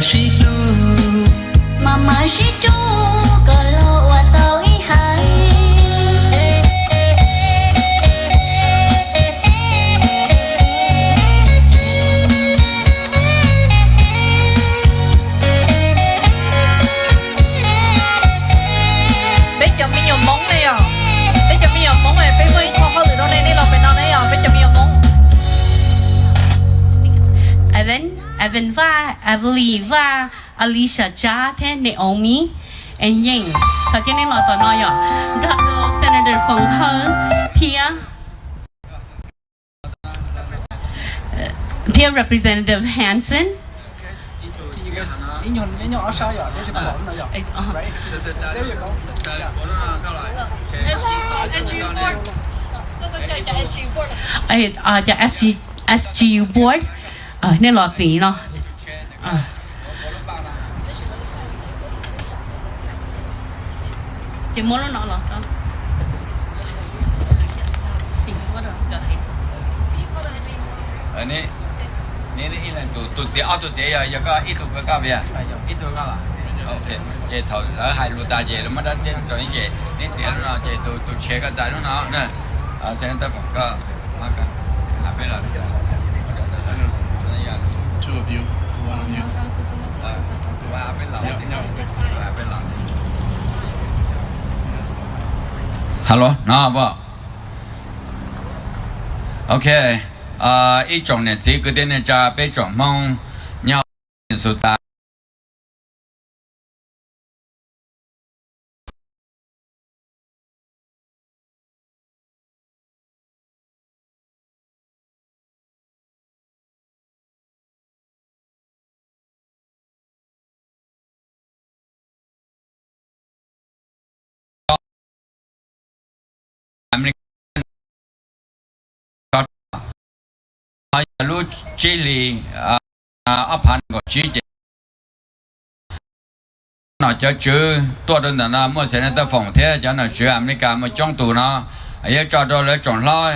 是路，妈妈是猪，个路我都已海。bây giờ mình nhiều món này à bây giờ mình nhiều món này bây giờ họ lựa đâu này đây là phải nào này à bây giờ mình nhiều món Evan và Evelyn và Alicia cha thế Naomi and Ying. Thật cho nên là tụi nó ạ. Dr. Senator Phong Hơn Dear Representative Hansen. SGU board nên là tí nó cái món nó là ini tu si auto si ya ya ka itu ke ka bia itu ka la okay ye thau la hai lu ta ye ma da chen cho ye ni si lu na ye tu che ka za lu na na sen ta ka ma ka ha pe la Two of you, one of you. Hello, nào vợ. Ok, ý trọng này chỉ cứ đến cho bé trọng mong nhau số ta. Lúc chỉ li áp hành của chỉ nó cho chữ tôi đơn giản là mua xe tới phòng thế cho nó chữ America mà trong tù nó ấy cho tôi lấy chọn lo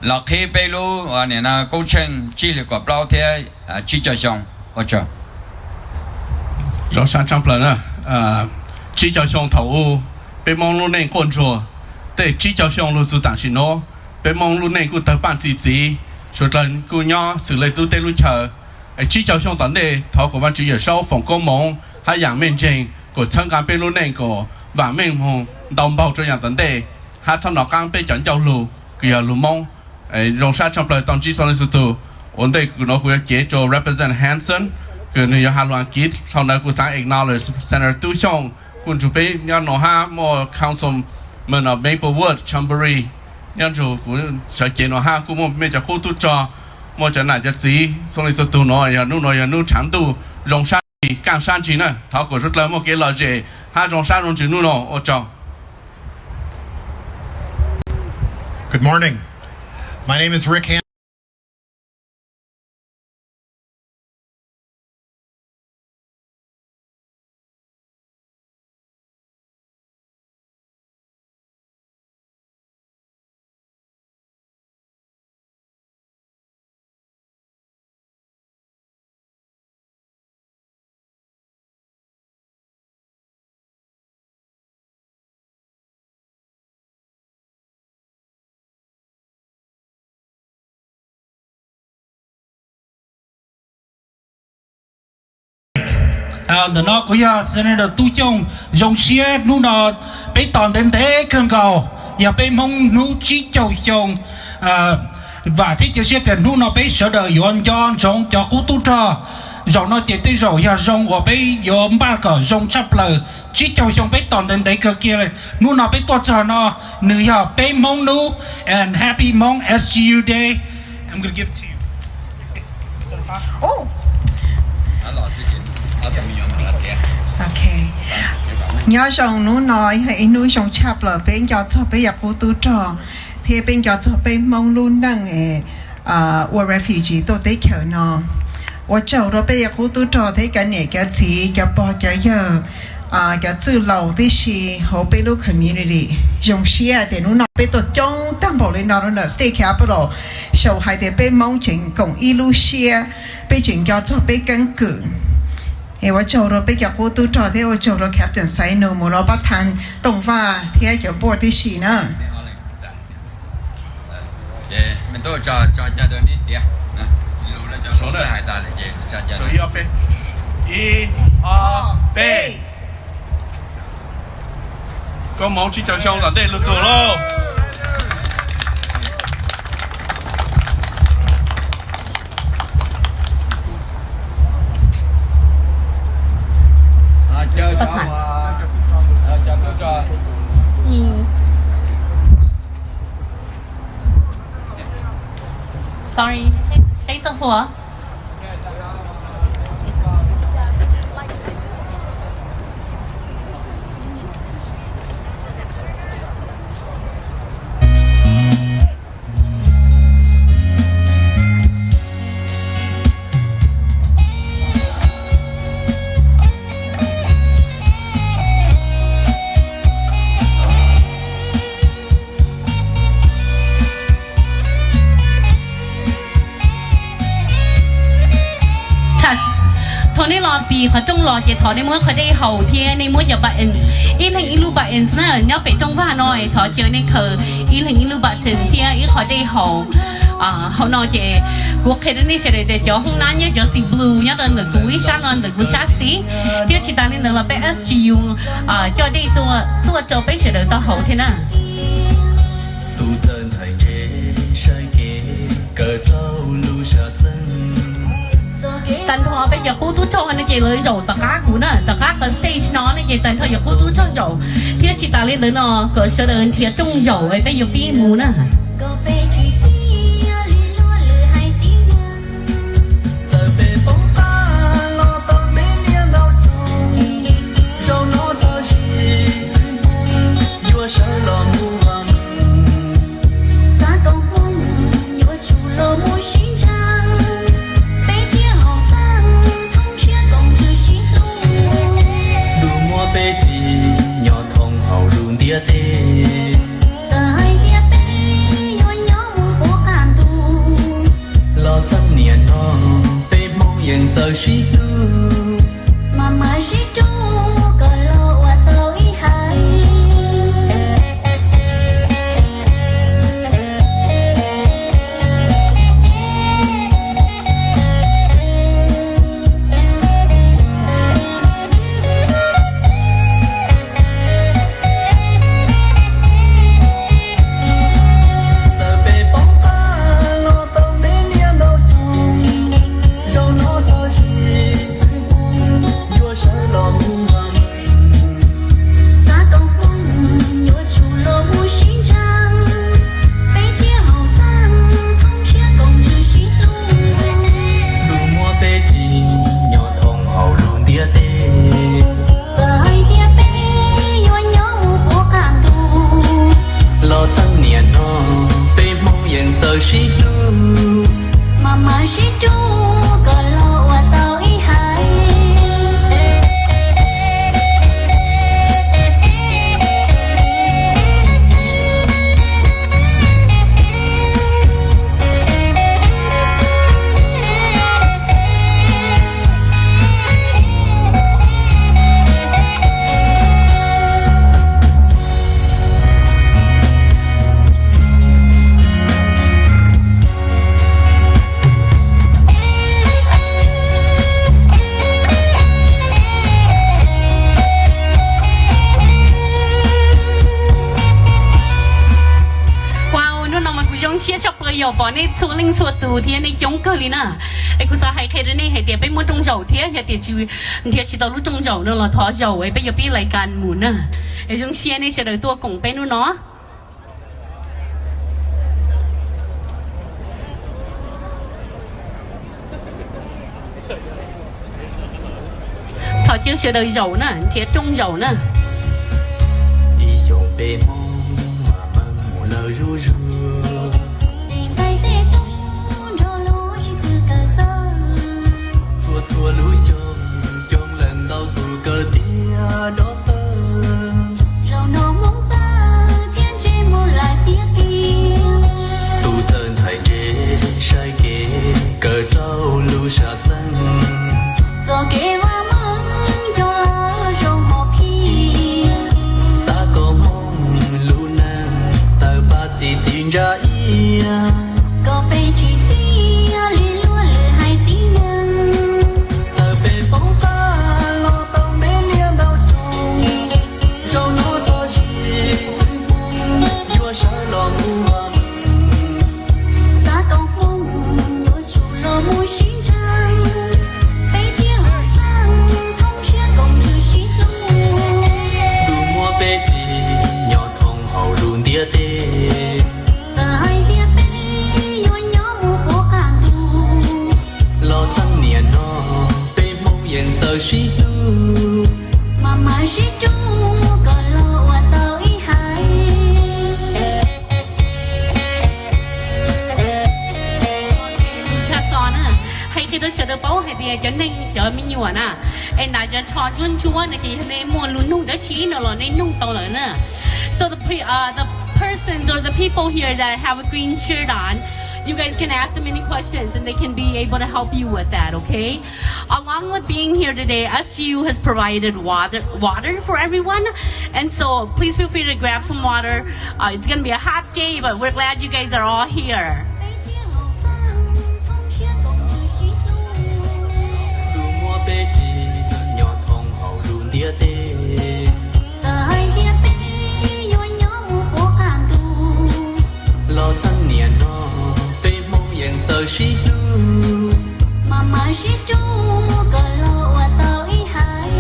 là khi bây lúc này là câu chuyện chỉ là của bao thế chỉ cho xong hỗ trợ rồi sang trong lần nữa chỉ cho xong thầu被忙碌内工作对只叫上路是当时喏被忙碌内个得办自己说真姑娘是来都得路车只叫上当地头个番只有少phòng公忙还养面正个参加被路内个晚面梦đồng bào这样当地还参到刚被讲教路个要路梦容沙trong lần当只上的是都我哋个那个接着 represent Hansen 个你要哈乱吉sau đó个sang acknowledge Senator Tu Chong คุณจุเป้ยานหาหมอ councilman of Maplewood Chambéry ยานจูคุณใช้เจนหาคุณมั่ไม่จะคู่ตุจอหมอจะไหนจะจีส่งในสตูน้อยนู่นน้อยนู่นฉันตูรงชาจีกางชาจีนะถ้าเกิดสุดแล้วหมอเกล้าเจหารงชารงจีนู่นน้อโอจอ Good morning. My name is Rick Hansen. The nó của Senator Tu Chong dòng xe nu nó bị toàn đến thế khẩn cầu và bị mong nu chỉ châu chồng và thích cho xe tiền nu nó bị sợ đời yon yon trong cho cú tu trò rồi nó chỉ tới rồi ya rong của bị yon ba cỡ rong chắp lời chỉ châu chồng bị toàn đến thế cơ kia nu nó bị toàn cho nó nữ ya bị mong nu and happy mong SGU day. I'm gonna give it to you. oh ok nhớ rằng nó nói hay nuôi sống chập là bên cho cho bên nhà cô tu trò thì bên cho bên mong luôn đang ở refugee tôi tới chờ nó ở chỗ đó bên nhà cô tu trò thấy cái này cái gì cái bao cái giờ cái chữ lâu thì是好bên lúc community 用些的nó bên tôi trong担保lên đó nó state capital 受害的被蒙成共一路些被整叫做被根据ว่าโจเราไปกับกูตู้จอที่ว่าโจเราแคปจนไซโนมูเราประทานตรงว่าที่เกี่ยวบอดที่ชีนะmình tôi cho gia đình đi tía lưu nó cho số hải ta là gì cho gia đình 手一要背，一二背，光芒去脚胸，咱得路走喽。sorry ใช้ตัวหัวในรอปีเขาจงรอเจถอในเมื่อเขาได้เห่าเทียในเมื่ออย่าบะเอ็นอีหลังอีลูบะเอ็นน่ะเนี่ยไปจงว่าน้อยถอเจอในเคออีหลังอีลูบะถึงเทียอีเขาได้เห่าเขานอเจพวกเคดนี่เฉยแต่เจ้าห้องนั้นเนี่ยเจ้าสีบลูเนี่ยเดินหรือกุยชานอนหรือกุยชาสีเที่ยวชิตานี่เดินเราไป SGU เจ้าได้ตัวเจ้าไปเฉยต่อเห่าเท่านั้น独站在这山间，隔着路下山。ตันทอไปอย่าพูดตู้โจอันนี้เลยโจตะก้ากูน่ะตะก้ากับสเตจน้องนี่ตันทออย่าพูดตู้โจโจเที่ยวชิตาเล่นเลยเนาะเกิดเสด็จเที่ยวจงโจไอ้ไปอยู่ปีมูน่ะปอนี่ทุลิงสวดตูเทียในจงเกลีน่ะไอ้คุณสาให้เคดนี่ให้เดี๋ยวไปมั่วจงเจ้าเทียอย่าเดี๋ยวชีวิตเทียชิตาลุจงเจ้าเนาะเราท้อเจ้าไอ้ไปอย่าปีรายการหมุนน่ะไอ้จงเชียนี่เฉลยตัวกงไปนู่นเนาะถอดเชือกเฉลยเจ้าน่ะเทียจงเจ้าน่ะChua lũ sông trong lần đau tù cơ tia đó tơ rau nó mong ta thiên chế mua lại tia kia tù tên thầy chế sai kế cờ trâu lũ xa xanh gió kê hoa mơ shi tu Mama shi tu có lo wa tao ý hai ชาซอนอ่ะให้ที่เราเชื่อเป้าให้ที่จะนึ่งจะมีอยู่น่ะไอ้นายจะชอชวนชวนในที่ในมัวลุ้นนุ่งเดี๋ยวชี้เนาะในนุ่งตรงเลยน่ะ so the persons or the people here that have a green shirt on you guys can ask them any questions and they can be able to help you with that, okay? Along with being here today, SGU has provided water for everyone. And so please feel free to grab some water. It's going to be a hot day, but we're glad you guys are all here. tu mua bé chi nhỏ thong hậu luôn tia tê lo chẳng niên nó bé mong yang giờ shi tu Mama shi tu có lo wa tao ý hai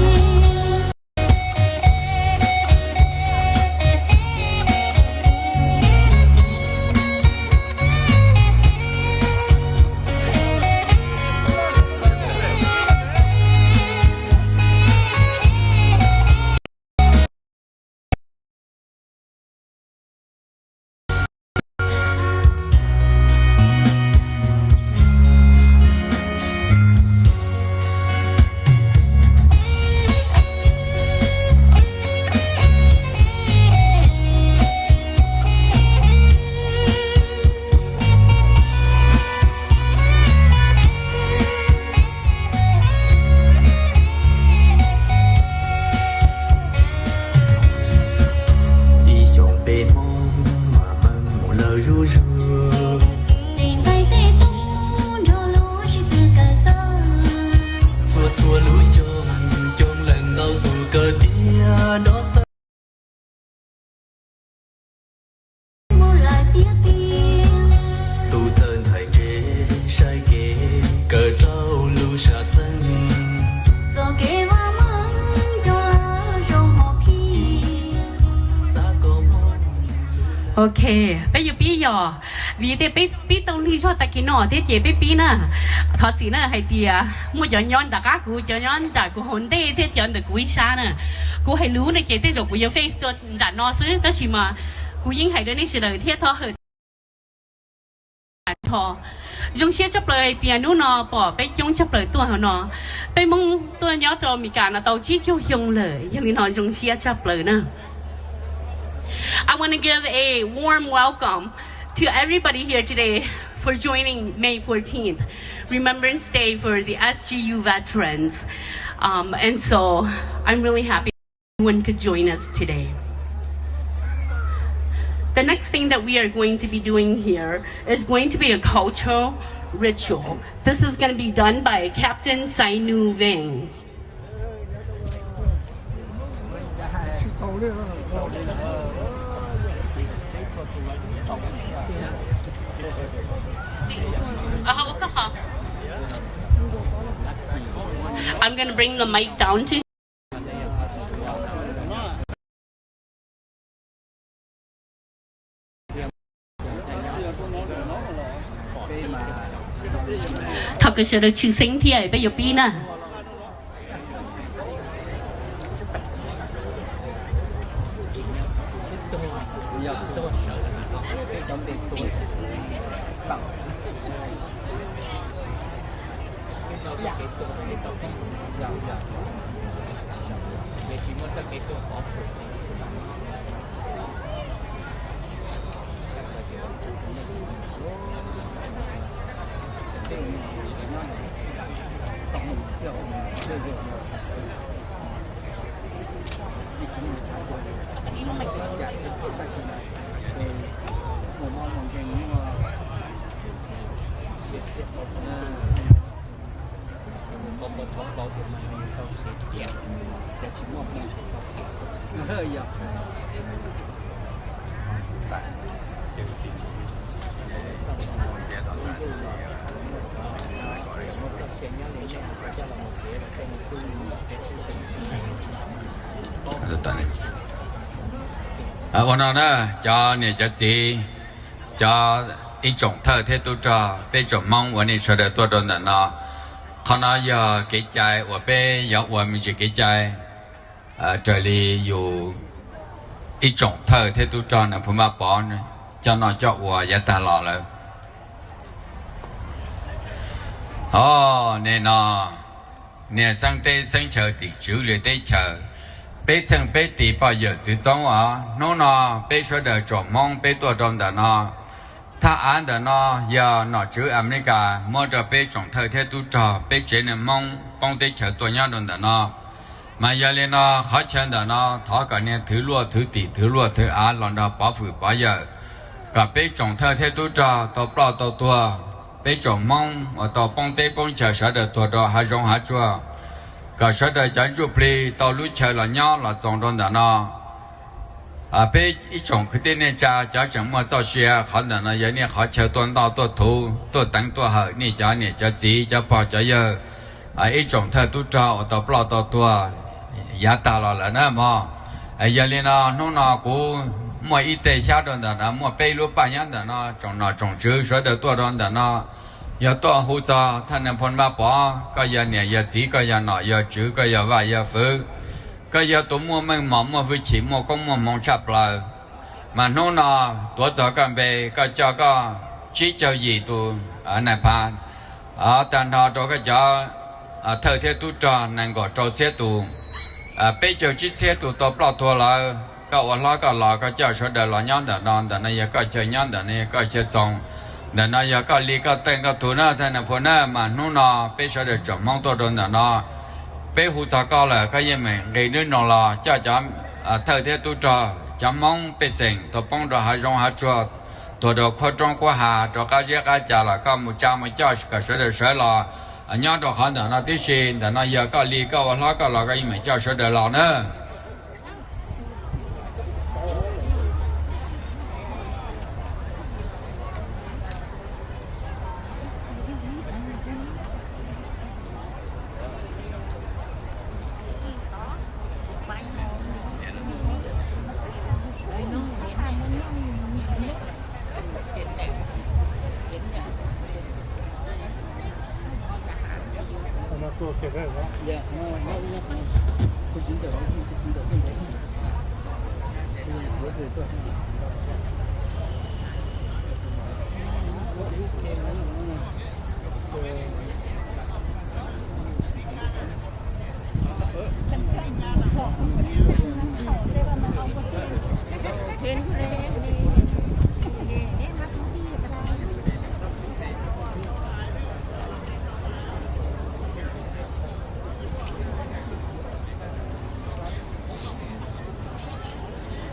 โอเคไปอยู่ปีหยอวีเตไปปีตรงที่ชอบตะกี้หนอเตเจไปปีน่ะทอสีน่ะให้เตียมั่วย้อนดักกูย้อนดักกูหนเต้เตย้อนดักกูวิชาน่ะกูให้รู้ในเจเตจกูยังเฟซจนดัดนอซื้อแต่ชิมากูยิ่งให้ด้วยนี่สิเลยเทียทอเหอะทอยงเชี่ยจับเลยเปียนู้นอปอไปยงจับเลยตัวเขานอไปมึงตัวย้อนจอมีการนะเตาชี้เจ้ายงเลยยังนี่นอยงเชี่ยจับเลยนะI want to give a warm welcome to everybody here today for joining May 14th, Remembrance Day for the SGU veterans. And so I'm really happy everyone could join us today. The next thing that we are going to be doing here is going to be a cultural ritual. This is going to be done by Captain Sainu Ving. I'm going to bring the mic down to thật sự là chữ sinh thì ấy bây giờ pin àวันนั้นจะเนี่ยจะสีจะอีจงเธอเทตุจะไปจงมองวันนี้เฉลยตัวตนนั้นนะ เขาน้อยอย่าเกยใจว่าเป้อย่าว่ามีจะเกยใจเจริญอยู่อีจงเธอเทตุจรนะผมมาป้อนจะนอนเจาะวัวยาตาหล่อเลยอ๋อเนี่ยนอเนี่ยสังเตสังเชอติจิ๋วเลยเตเชอเป้สังเป้ตีปอยจืดจ้องว่าโน่นอเป้ช่วยเดือดจอมมองเป้ตัวจอมเดือดนอถ้าอ่านเดือดนอย่าหนอจื้ออเมริกาเมื่อจะเป้จงเธอเทตุจอเป้เจนมองป้องเตเชอตัวยาโดนเดือดนอมาอย่าเลยนอเขาเชิญเดือดนอท้อกันเนี่ยถือลวดถือตีถือลวดถืออ่านหลอนดาป้าฝืนป้าเยอะกับเป้จงเธอเทตุจอตัวเปล่าตัวเป้จงมองตัวป้องเตป้องเฉยเฉยเดือดตัวดอหาจงหาจัวก็เฉยเดือดจันจุปลีตัวรู้เฉยหล่อเนาะหล่อจงโดนเดือดนอเป้อีจงคือเต้เนี่ยจะจังมัวเจ้าเชียเขาเดือดนออย่างนี้เขาเฉยตัวดาวตัวถูตัวตั้งตัวเหอะนี่จะเนี่ยจะจีจะปอจะเยอะอีจงเธอตุจ้าตัวเปล่าตัวยาตาหล่อแล้วนะมออย่างนี้นะน้องนอกูมัวอีเตชาโดนเดือดนอมัวเป้รู้ปัญญาเดือดนอจงนอจงจื้อเฉยเดือดตัวโดนเดือดนออย่าตัวหูจาท่านนพลมาปอก็อย่าเนี่ยอย่าจีก็อย่าหน่อยอย่าจื้อก็อย่าว่าอย่าฝืนก็อย่าตัวมัวไม่หมอมัวฝืนฉีมัวก็มัวมองชับเลยมันโน่นตัวจอกันไปก็เจ้าก็ชี้เจ้าหยีตัวในพานแต่ทอตัวก็จะเธอเทตุจอนั่งก็เจ้าเสียตัวไปเจ้าชี้เสียตัวเปล่าตัวเลยก็วันละก็รอก็เจ้าชดเดือดร้อนย้อนเดือดนอนแต่ในยังก็เจอย้อนแต่ในก็เจอจงแต่นายก็ลีก็เต็งก็ถูน่าท่านพน่ามานู่นไปเฉลี่ยจมองตัวโดนแต่นอไปหูจักก็เลยก็ยังไม่เรียนนอละจะจำเธอเทตุจอจำมองไปเสียงตัวป้องตัวหาจงหาจัวตัวดอกขจงกว่าหาตัวก็เรียกอาจารย์ละก็มุจามุจ้าก็เฉลี่ยเฉลี่ยอันนี้ตัวหันแต่นอที่เชียนแต่นายก็ลีก็วันละก็ละก็ยังไม่เจ้าเฉลี่ยละเนอะ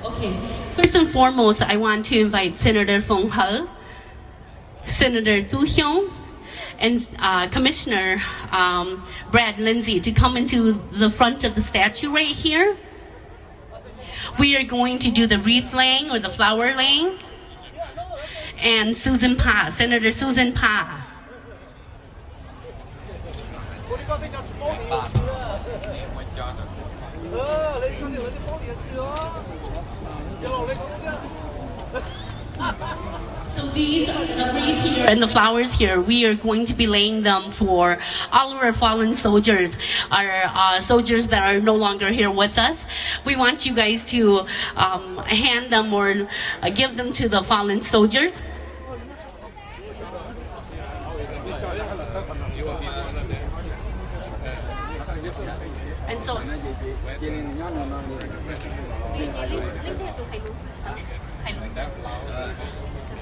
Okay, first and foremost, I want to invite Senator Phong He, Senator Tu Hyung, and Commissioner Brad Lindsay to come into the front of the statue right here. We are going to do the wreath laying or the flower laying. And Susan Pa, Senator Susan Pa. So these are the wreath here and the flowers here. We are going to be laying them for all of our fallen soldiers, our soldiers that are no longer here with us. We want you guys to hand them or give them to the fallen soldiers. And so,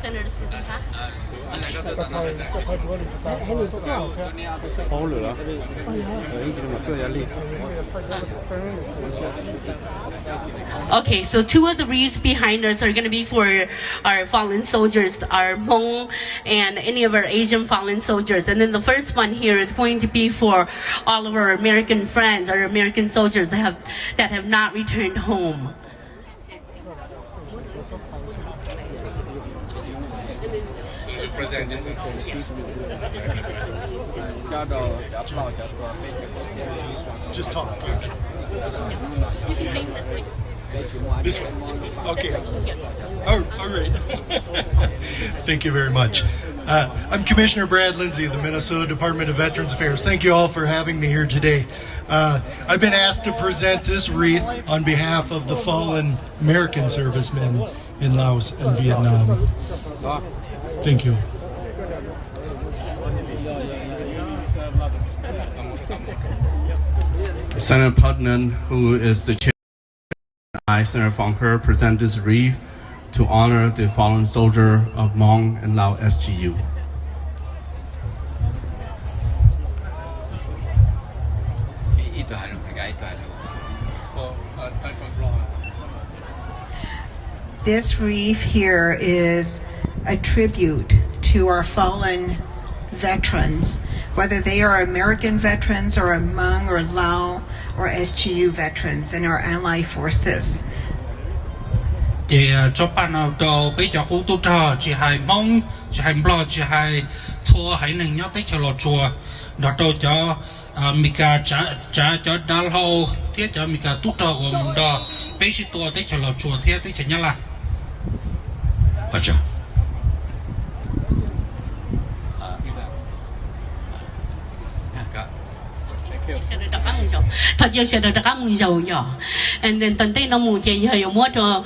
Senator Susan Pa. Okay, so two of the wreaths behind us are going to be for our fallen soldiers, our Hmong and any of our Asian fallen soldiers. And then the first one here is going to be for all of our American friends, our American soldiers that have not returned home. Just talk. This one. Okay. All right. Thank you very much. I'm Commissioner Brad Lindsay of the Minnesota Department of Veterans Affairs. Thank you all for having me here today. I've been asked to present this wreath on behalf of the fallen American servicemen in Laos and Vietnam. Thank you. Senator Putnam, who is the chair, I, Senator Fong He, present this wreath to honor the fallen soldier of HMONG and Lao SGU. This wreath here is a tribute to our fallen veterans, whether they are American veterans or HMONG or Lao or SGU veterans and our allied forces. Thì cho bạn nào đầu bây giờ cũng tu trò chỉ hay mong chỉ hay lo chỉ hay thua hay nên nhớ tới cho lo chùa đó tôi cho mika trả cho đào hậu thiết cho mika tu trò của mình đó bây giờ tôi tới cho lo chùa thiết tới cho nhớ là thật sự sẽ được các mùi dầu nhỏ, and then tận tay nó mùi chơi hơi mua cho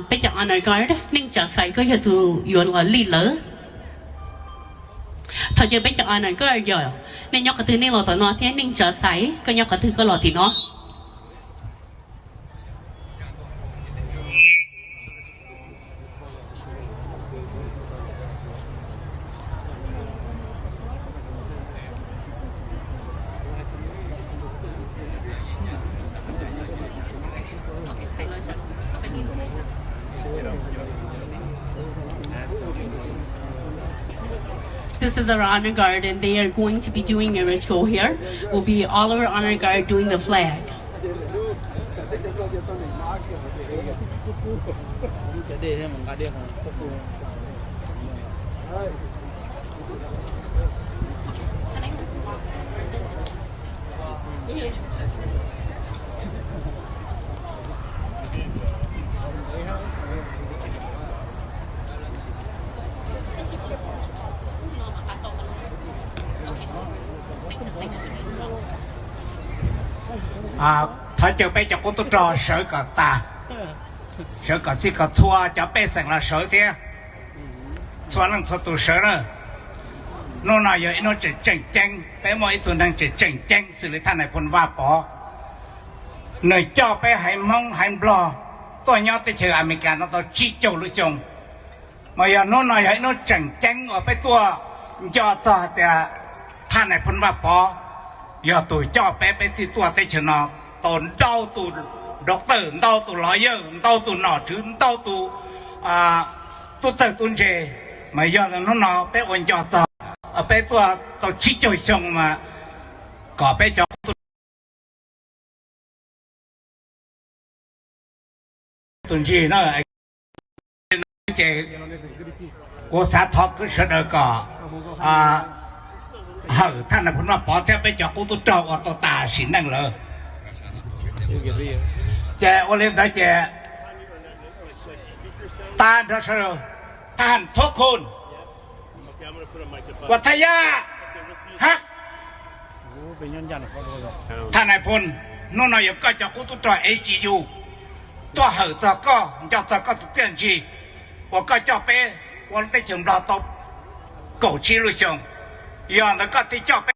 bây giờ anh nói cái đấy, nên chả sai cái giờ từ yuan là lì lỡ, thật sự bây giờ anh nói cái giờ, nên nhóc cái thứ nên là tận nó thế nên chả sai cái nhóc cái thứ cái lọ thì nó. This is our honor guard, and they are going to be doing a ritual here. Will be all of our honor guard doing the flag. Thôi chờ bây giờ cô tôi trò sợ cả ta sợ cả chỉ cả chua cho bây giờ là sợ thế chua lăng sao tôi sợ nữa nó nói giờ nó chỉ chỉnh chỉnh bây mọi thứ đang chỉ chỉnh chỉnh xử lý thanh này phun va bỏ nơi cho bây hay mong hay lo tôi nhớ tới chơi American nó tôi chỉ châu lưu chồng mà giờ nó nói giờ nó chỉnh chỉnh ở bây tôi cho ta thì thanh này phun va bỏ giờ tôi cho bé thì tôi tới chơi nó tổn đau tụ doctor đau tụ lawyer đau tụ nọ chứ đau tụ tôi tự tuân chế mà giờ nó bé quan cho tao ở bé tôi chỉ chơi xong mà có bé cho tuân chế nó chế cô sát thọ cứ sợ đời cảท่านน่ะพูดว่าปอแทบไปจากกูตุจอกอตตาสินนั่งเลยแจโอเลนได้แจตาเดชเรท่านทุกคนวัทยาฮะท่านนายพลนู่นน่ะยังก็จากกูตุจอกHGUตัวเหอตัวก็จะตัวก็ตัวเตี้ยนจีว่าก็จะไปวันได้ถึงรอตบ狗吃路上养的个的叫被，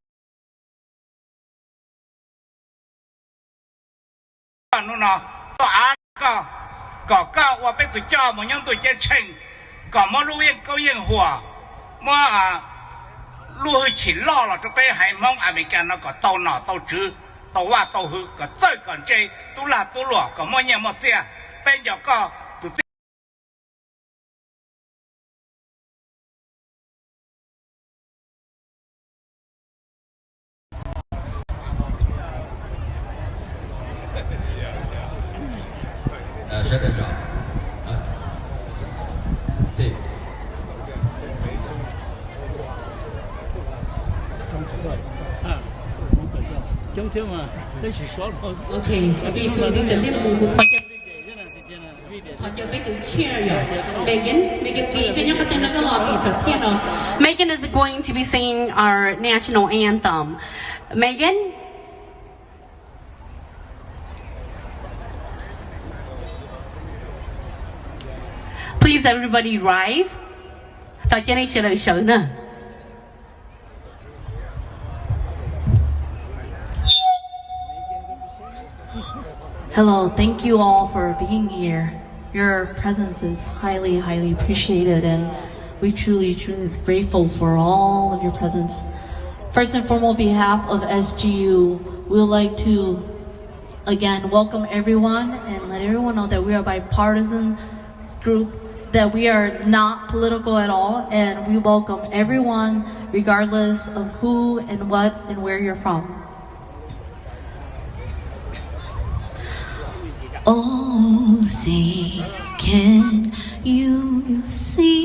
นู่นน่ะตัวอ่านก็ว่าเป็นตัวเจ้ามันยังตัวเจ้าเชิงก็มารู้ยังก็ยังหัวมารู้ให้ฉินล่อเราจะไปให้มองอเมริกันแล้วก็โตหน่อโตจื้อโตว่าโตหือก็เต้ยก่อนเจตุลาตุหลวก็มาเนี่ยมาเสียเป็นอย่างก็社长是今天嘛，这是说了。OK，今天等天的我 Megan is going to be singing our national anthem. Megan? Please everybody rise. Hello, thank you all for being here. Your presence is highly, highly appreciated, and we truly, truly is grateful for all of your presence. First and foremost, on behalf of SGU, we would like to again welcome everyone and let everyone know that we are a bipartisan group, that we are not political at all, and we welcome everyone regardless of who and what and where you're from. Oh, say, can you see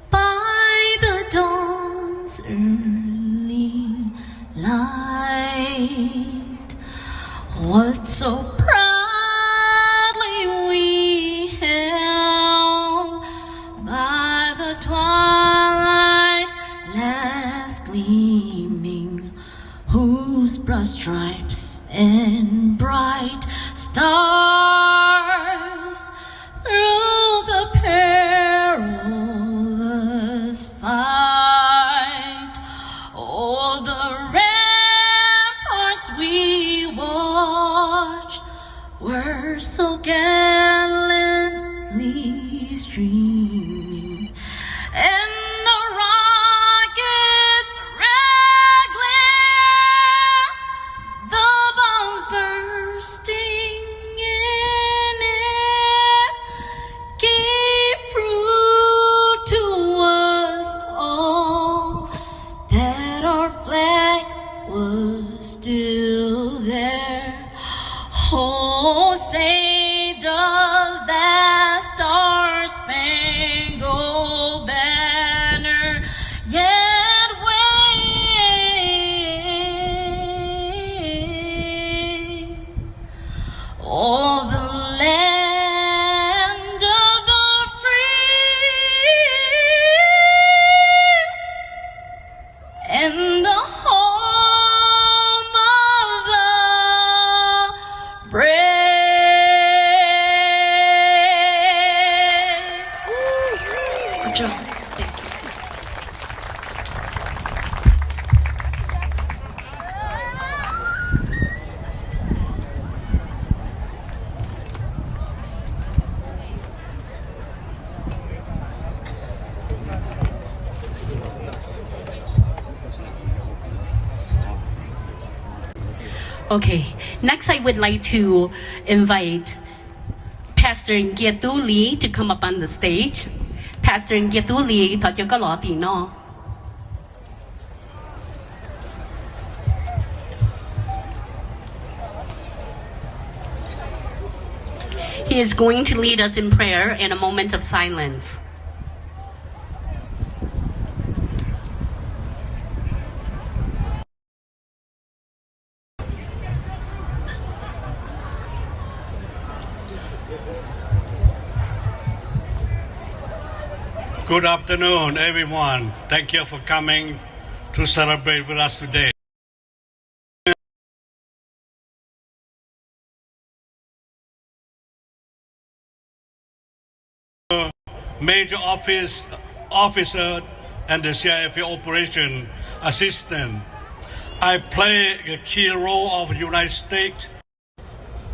by the dawn's early light what so proudly we held by the twilight's last gleaming, whose broad stripes and bright stars through the perilous fight, all the ramparts we watched were so gallantly streaming, and the rockets red glare, the bombs bursting in air, gave proof to us all that our flag was still there. Oh, say does that star-spangled banner yet wave? Oh, the land of the free and the home of the brave. Good job. Thank you. Okay, next I would like to invite Pastor Ngetu Lee to come up on the stage. Pastor Ngetu Lee, thọ cho có lọ tì no. He is going to lead us in prayer in a moment of silence. Good afternoon, everyone. Thank you for coming to celebrate with us today. Major officer and the CIFA operation assistant. I play a key role of United States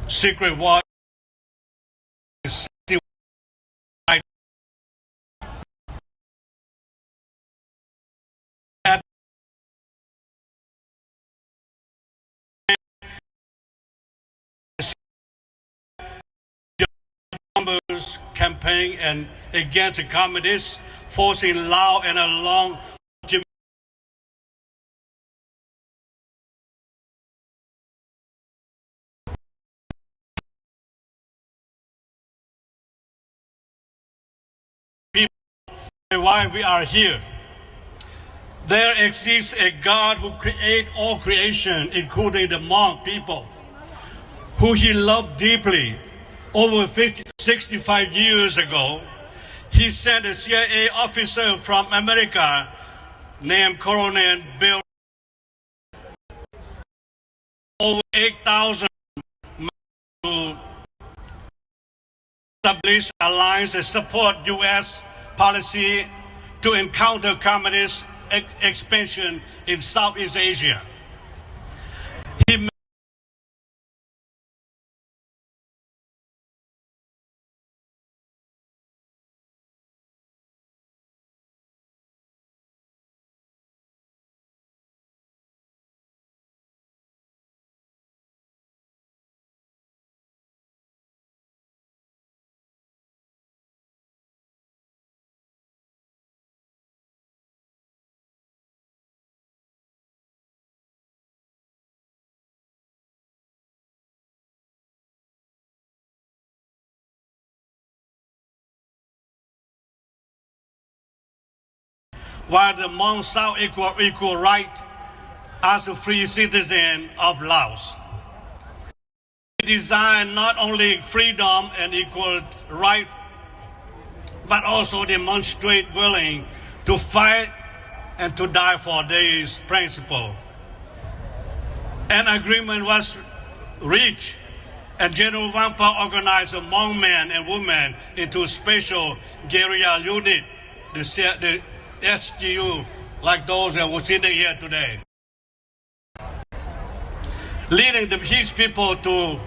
Secret Watch. Campaign and against the communists, forcing Lao and a long people. Why we are here? There exists a God who created all creation, including the Hmong people. who he loved deeply. Over 65 years ago, he sent a CIA officer from America named Colonel Bill over 8,000 to establish alliance and support U.S. policy to encounter communist expansion in Southeast Asia. He while the Hmong South equal right as a free citizen of Laos. He designed not only freedom and equal right, but also demonstrate willing to fight and to die for this principle. An agreement was reached, and General Wampa organized Hmong men and women into a special guerrilla unit, the SGU, like those that were sitting here today, leading his people to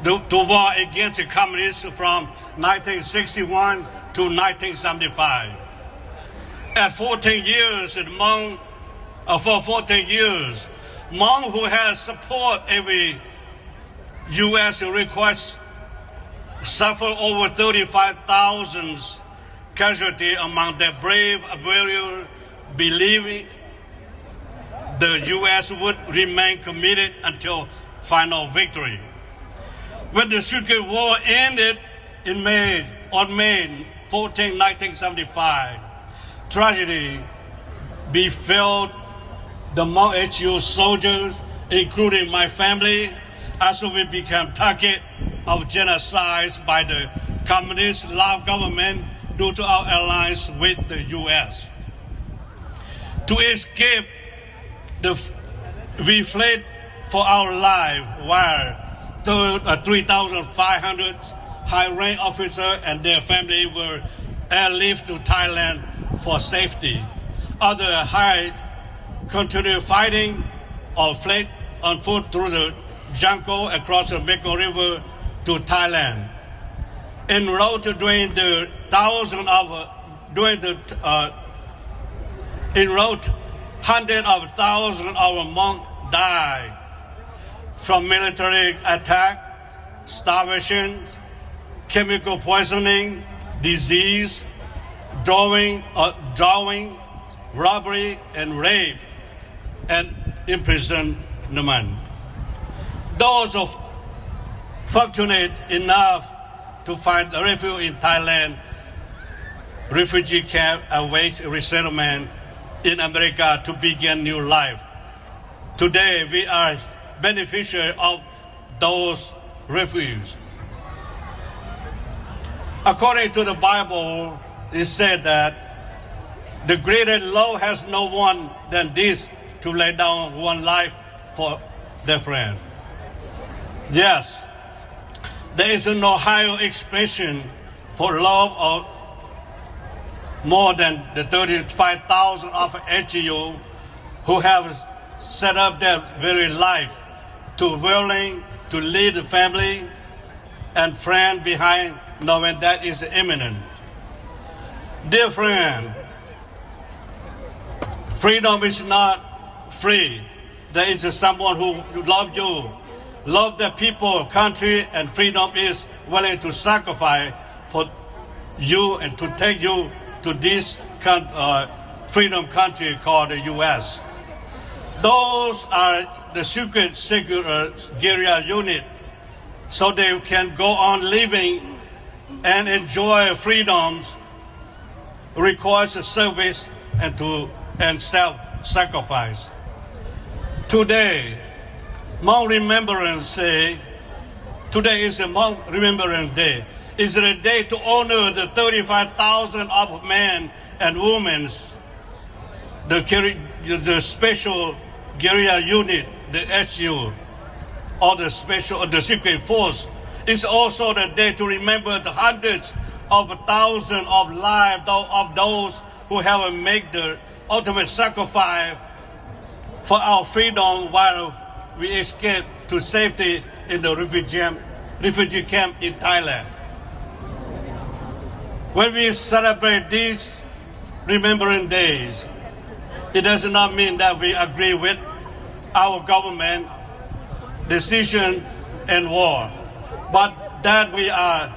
war against the communists from 1961 to 1975. At 14 years, for 14 years, Hmong who has support every U.S. request suffered over 35,000 casualties among their brave warriors, believing the U.S. would remain committed until final victory. When the Secret War ended on May 14, 1975, tragedy befell the Hmong HU soldiers, including my family, as we became target of genocide by the communist Lao government due to our alliance with the U.S. To escape, we fled for our life, while 3,500 high-rank officers and their family were airlifted to Thailand for safety. Others continued fighting or fled on foot through the jungle across the Mekong River to Thailand. En route during the hundreds of thousands of our monks died from military attack, starvation, chemical poisoning, disease, drowning, robbery, and rape, and imprisonment. Those of fortunate enough to find a refuge in Thailand, refugee camp await resettlement in America to begin new life. Today, we are beneficiaries of those refugees. According to the Bible, it said that the greater love has no one than this, to lay down one life for their friend. Yes, there is no higher expression for love or more than the 35,000 of HGU who have set up their very life to willing to lead the family and friend behind, knowing that is imminent. Dear friend, freedom is not free. There is someone who loves you, love the people, country, and freedom is willing to sacrifice for you and to take you to this freedom country called the U.S. Those are the secret guerrilla unit, so they can go on living and enjoy freedoms, requires service and self-sacrifice. Today, Hmong Remembrance say Today is a Hmong Remembrance Day. It's a day to honor the 35,000 of men and women, the special guerrilla unit, the SGU, or the secret force. It's also the day to remember the hundreds of thousands of lives of those who have made the ultimate sacrifice for our freedom while we escape to safety in the refugee camp in Thailand. When we celebrate these Remembrance Days, it does not mean that we agree with our government decision and war, but that we are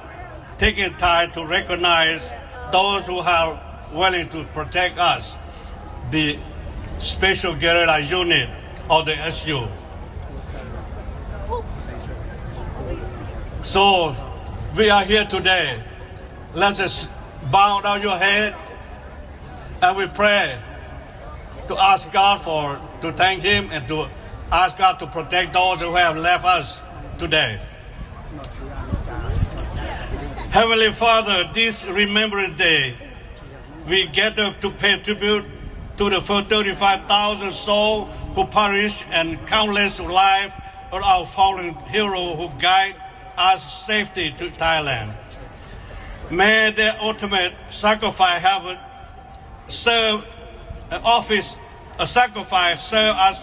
taking time to recognize those who are willing to protect us, the Special Guerrilla Unit or the SGU. So we are here today. Let's just bow down your head and we pray to ask God to thank Him and to ask God to protect those who have left us today. Heavenly Father, this Remembrance Day, we gather to pay tribute to the 35,000 souls who perished and countless lives of our fallen heroes who guide us safely to Thailand. May their ultimate sacrifice have served an office, a sacrifice serve as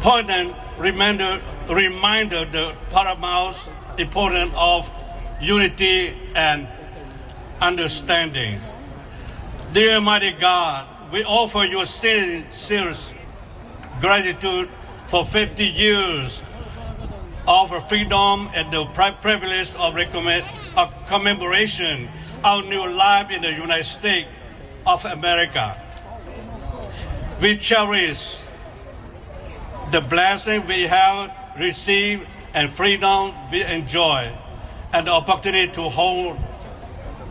poignant reminder the paramount importance of unity and understanding. Dear mighty God, we offer you serious gratitude for 50 years of freedom and the privilege of commemoration our new life in the United States of America. We cherish the blessing we have received and freedom we enjoy, and the opportunity to hold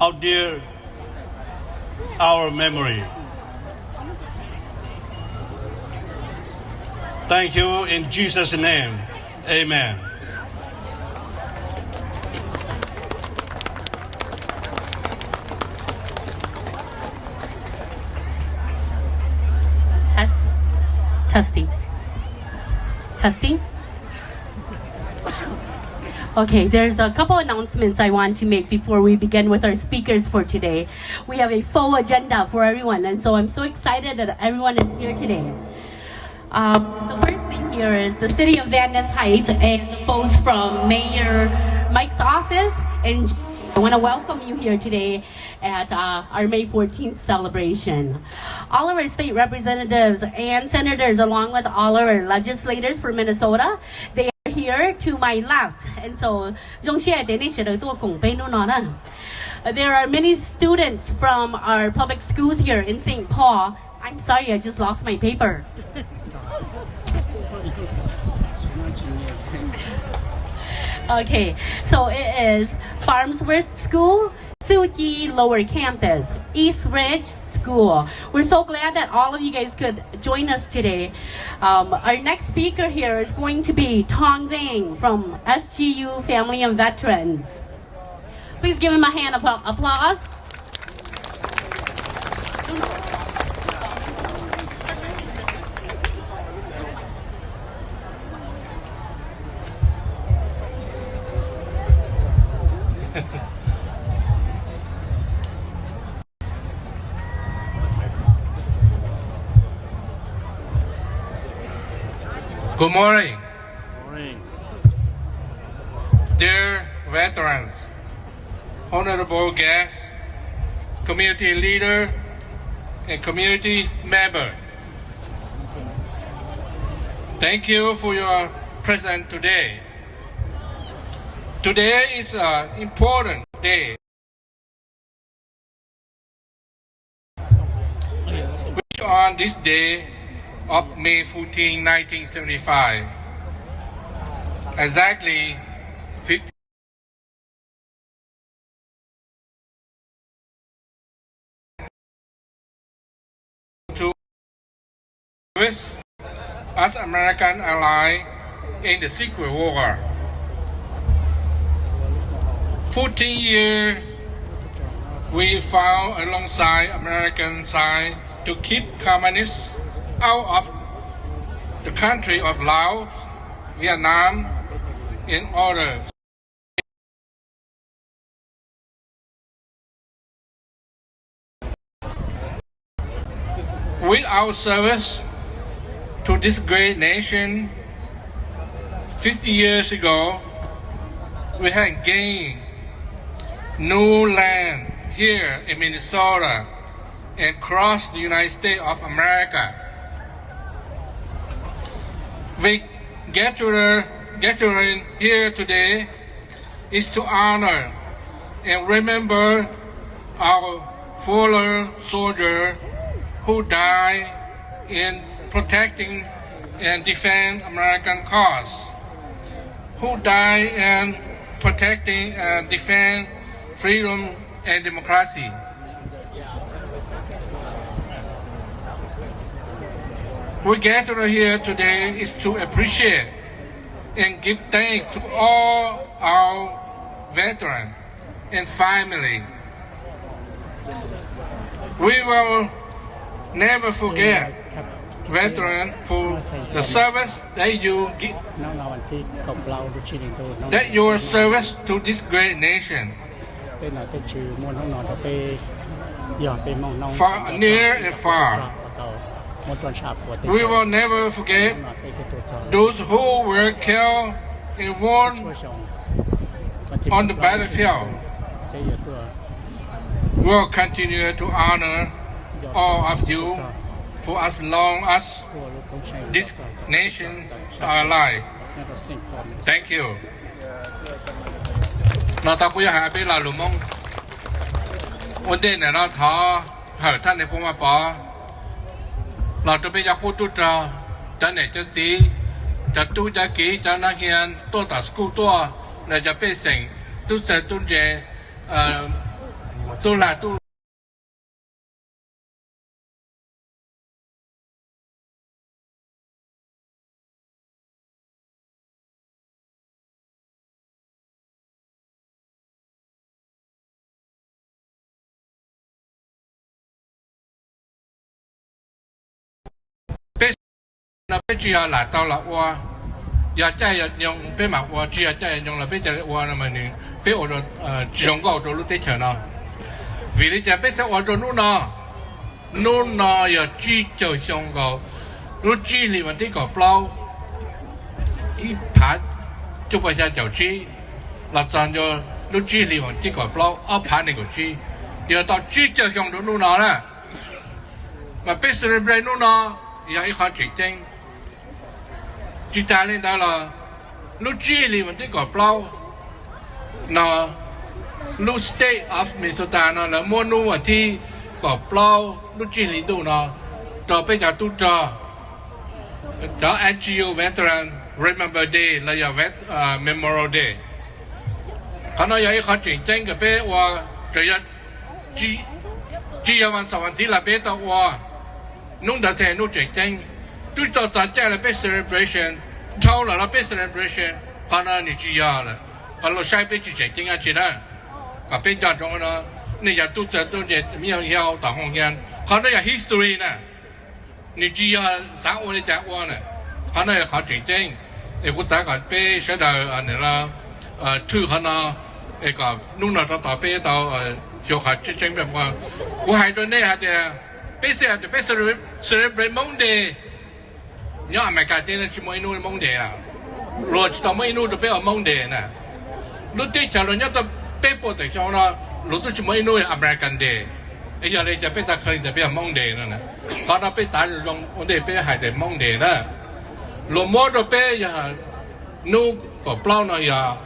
out dear our memory. Thank you in Jesus' name. Amen. Testing. Okay, there's a couple announcements I want to make before we begin with our speakers for today. We have a full agenda for everyone, and so I'm so excited that everyone is here today. The first thing here is the City of Van Ness Heights and the folks from Mayor Mike's office, and I want to welcome you here today at our May 14th celebration. All of our state representatives and senators, along with all of our legislators from Minnesota, they are here to my left. And so, there are many students from our public schools here in St. Paul. I'm sorry, I just lost my paper. Okay, so it is Farmsworth School, Suki Lower Campus, East Ridge School. We're so glad that all of you guys could join us today. Our next speaker here is going to be Tong Vang from SGU Family and Veterans. Please give him a hand of applause. Good morning. Dear veterans, honorable guests, community leader, and community member, thank you for your presence today. Today is an important day, which on this day of May 14, 1975, exactly 50 to us as American ally in the Secret War. 14 years we fought alongside American side to keep communists out of the country of Laos, Vietnam, in order with our service to this great nation 50 years ago, we had gained new land here in Minnesota and across the United States of America. We gathering here today is to honor and remember our fallen soldiers who died in protecting and defend American cause, who died in protecting and defend freedom and democracy. We gather here today is to appreciate and give thanks to all our veterans and family. We will never forget veterans for the service that you give, that your service to this great nation. Far, near and far. We will never forget those who were killed and wounded on the battlefield. We will continue to honor all of you for as long as this nation is alive. Thank you. Nó ta cũng hạ bên là lùm mông. Ổn định là nó thọ hở thân này cũng mà bỏ. Nó tôi bây giờ khu tu trò cho này cho gì cho tu cho kỹ cho nó hiện tôi ta school tôi là cho bây sinh tu sẽ tu chế tu là tu nó bây giờ là tao là qua giờ chạy dùng bây mà qua chỉ chạy dùng là bây giờ qua là mà nè bây ở đó dùng cái ở lúc tết chờ nó vì lý do bây giờ ở đó nút nó giờ chỉ cho dùng cái lúc chỉ thì mình thấy có bao ít盘就不像脚机那咱就lúc chỉ thì mình thấy có bao ở盘那个机giờ到只就用到nút nó了mà bây giờ bây nút nó giờ一下竞争chỉ ta lên đó là lúc chỉ thì mình thấy có bao nó lúc state of Minnesota nó là mua nu ở thì có bao lúc chỉ thì đủ nó cho bây giờ tu cho SGU veteran remember day là giờ memorial dayเขาnói vậy họ chỉnh tranh cái bé và trời ơi chỉ làวันเสาร์วันที่ละbé tao và nung đã thế nung chỉnh tranh tôi cho ta chơi là bé celebration thâu là bé celebration họ nói như chỉ là họ nói sai bé chỉ chỉnh tranh à chỉ đó cái bé cho trong nó này giờ tôi để miêu hiao tao hong hian họ nói là history nè như chỉ là xã hội nàyว่าnè họ nói là họ chỉnh tranh để cũng xã cái bé sẽ là này là thứ họ nói cái nung nào tao bé tao cho họ chỉnh tranhแบบว่ากูหายตัวเนี่ยฮะเดี๋ยวbây giờ thì bây giờ celebrate mong đề nhớ à mày cả tên là chỉ mỗi nuôi mong đề à rồi chỉ tao mỗi nuôi được bây giờ mong đề nè lúc trước chờ rồi nhớ tao bây giờ tại sao nó lúc tôi chỉ mỗi nuôi American Day bây giờ đâyจะbây giờ khởi thì bây giờ mong đề nữa nè còn nó bây giờ dùng vấn đề bây giờ hay để mong đề nè rồi mỗi đồ bây giờ nuôi có bao nhiêu giờ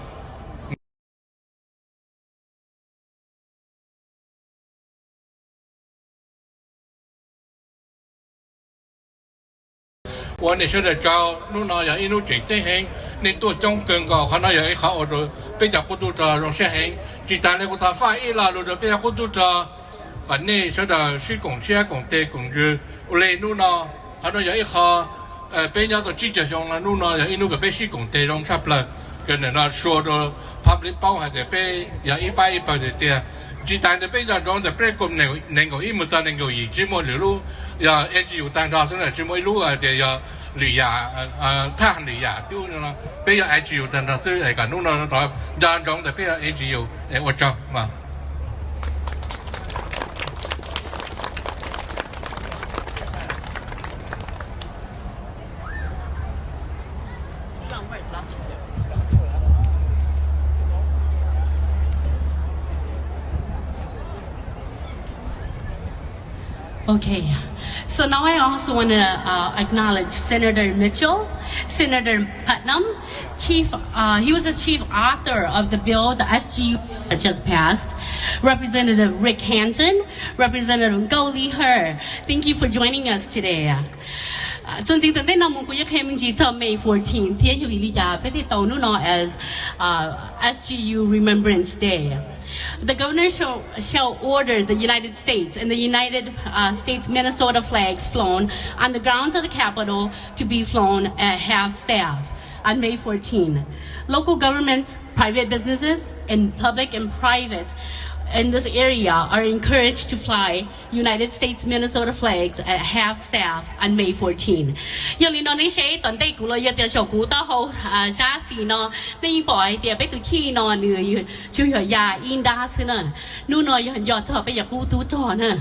วันนี้เชื่อเจ้านู่นน่ะอย่างนู้นเจ๋งเจ๋งเฮงในตัวจงเกินก็เขาน่ะอย่างเขาเอาดูไปจากคนดูจอลงเสียเฮงจิตใจในกุศลฟ้าอีลาดูไปจากคนดูจอวันนี้เชื่อชื่อกงเชียกงเตกงจือเลยนู่นน่ะเขาน่ะอย่างเขา被人家都记者上了，นู่นน่ะอีนู่นก็被西贡地方差不了，跟人家说的 public 包还得被要100的点，只但的被人讲的被国能够一模在能够以只么路要SGU单他现在只么路啊的要旅亚他旅亚丢呢，被要 SGU 单他所以来讲นู่นน่ะต่อ人讲的被要 SGU 我讲嘛。Okay, so now I also want to acknowledge Senator Mitchell, Senator Putnam, he was the chief author of the bill, the SGU that just passed, Representative Rick Hansen, Representative Goldie Herr. Thank you for joining us today. จริงๆตั้งแต่นำมุกุยเคมิงจีจอ May 14 ที่อยู่ลิยาไปที่โตนู่น as SGU Remembrance Day. The governor shall order the United States and the United States Minnesota flags flown on the grounds of the Capitol to be flown at half-staff on May 14. Local governments, private businesses, and public and private in this area are encouraged to fly United States Minnesota flags at half-staff on May 14. อย่างนี้นนี่ใช้ตอนได้กูเลยเดี๋ยวชาวกูต้องเขาชาสีนอในปล่อยเดี๋ยวไปตุที่นอนเหนื่อยช่วยยาอินดาสินะนู่นนอยหยอดชอบไปอยากกูตู้จอนะ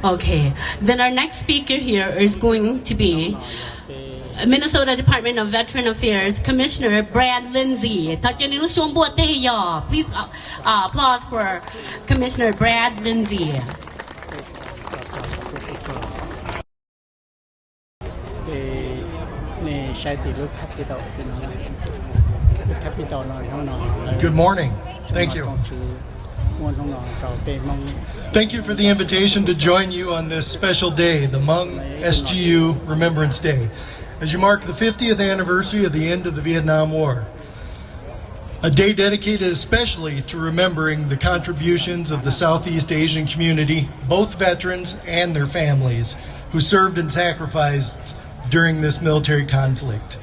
Okay, then our next speaker here is going to be Minnesota Department of Veteran Affairs Commissioner Brad Lindsay. Please applause for Commissioner Brad Lindsay. Good morning. Thank you. Thank you for the invitation to join you on this special day, the HMONG SGU Remembrance Day, as you mark the 50th anniversary of the end of the Vietnam War. A day dedicated especially to remembering the contributions of the Southeast Asian community, both veterans and their families, who served and sacrificed during this military conflict.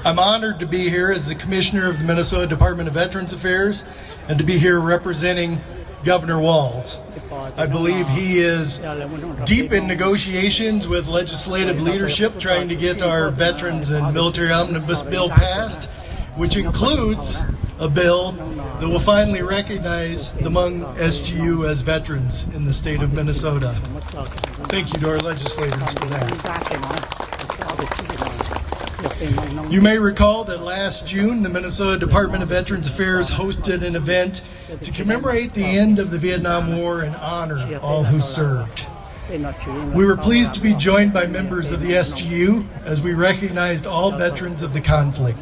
I'm honored to be here as the Commissioner of the Minnesota Department of Veterans Affairs and to be here representing Governor Walz. I believe he is deep in negotiations with legislative leadership trying to get our Veterans and Military Omnibus Bill passed, which includes a bill that will finally recognize the HMONG SGU as veterans in the state of Minnesota. Thank you to our legislators for that. You may recall that last June, the Minnesota Department of Veterans Affairs hosted an event to commemorate the end of the Vietnam War and honor all who served. We were pleased to be joined by members of the SGU as we recognized all veterans of the conflict.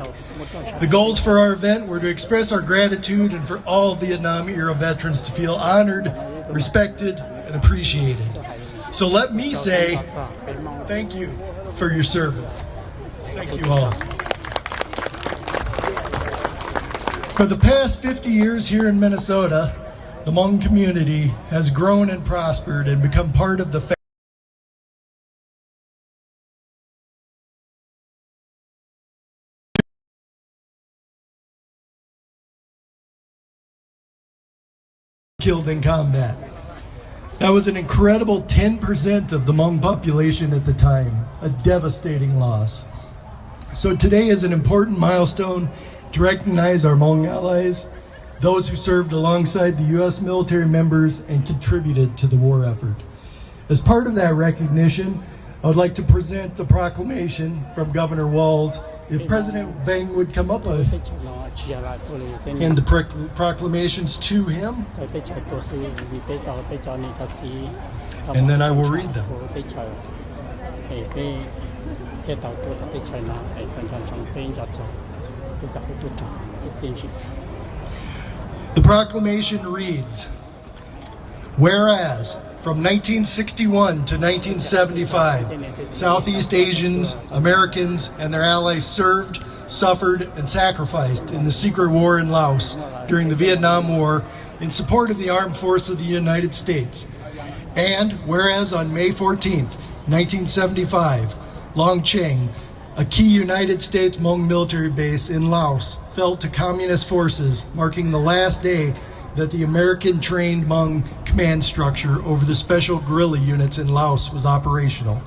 The goals for our event were to express our gratitude and for all Vietnam-era veterans to feel honored, respected, and appreciated. So let me say thank you for your service. Thank you all. For the past 50 years here in Minnesota, the HMONG community has grown and prospered and become part of the killed in combat. That was an incredible 10% of the HMONG population at the time, a devastating loss. So today is an important milestone to recognize our HMONG allies, those who served alongside the U.S. military members and contributed to the war effort. As part of that recognition, I would like to present the proclamation from Governor Walz. If President Beng would come up and the proclamations to him, and then I will read them. The proclamation reads, Whereas from 1961 to 1975, Southeast Asians, Americans, and their allies served, suffered, and sacrificed in the secret war in Laos during the Vietnam War in support of the armed forces of the United States. And whereas on May 14, 1975, Long Cheng, a key United States Hmong military base in Laos, fell to communist forces, marking the last day that the American-trained Hmong command structure over the special guerrilla units in Laos was operational.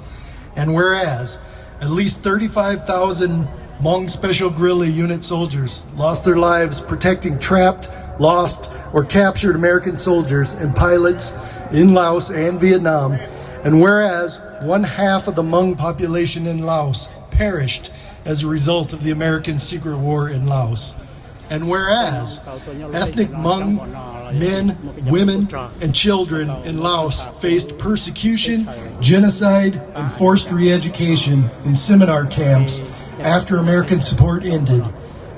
And whereas at least 35,000 Hmong special guerrilla unit soldiers lost their lives protecting trapped, lost, or captured American soldiers and pilots in Laos and Vietnam, and whereas 1/2 of the Hmong population in Laos perished as a result of the American secret war in Laos. And whereas ethnic Hmong men, women, and children in Laos faced persecution, genocide, and forced re-education in seminar camps after American support ended.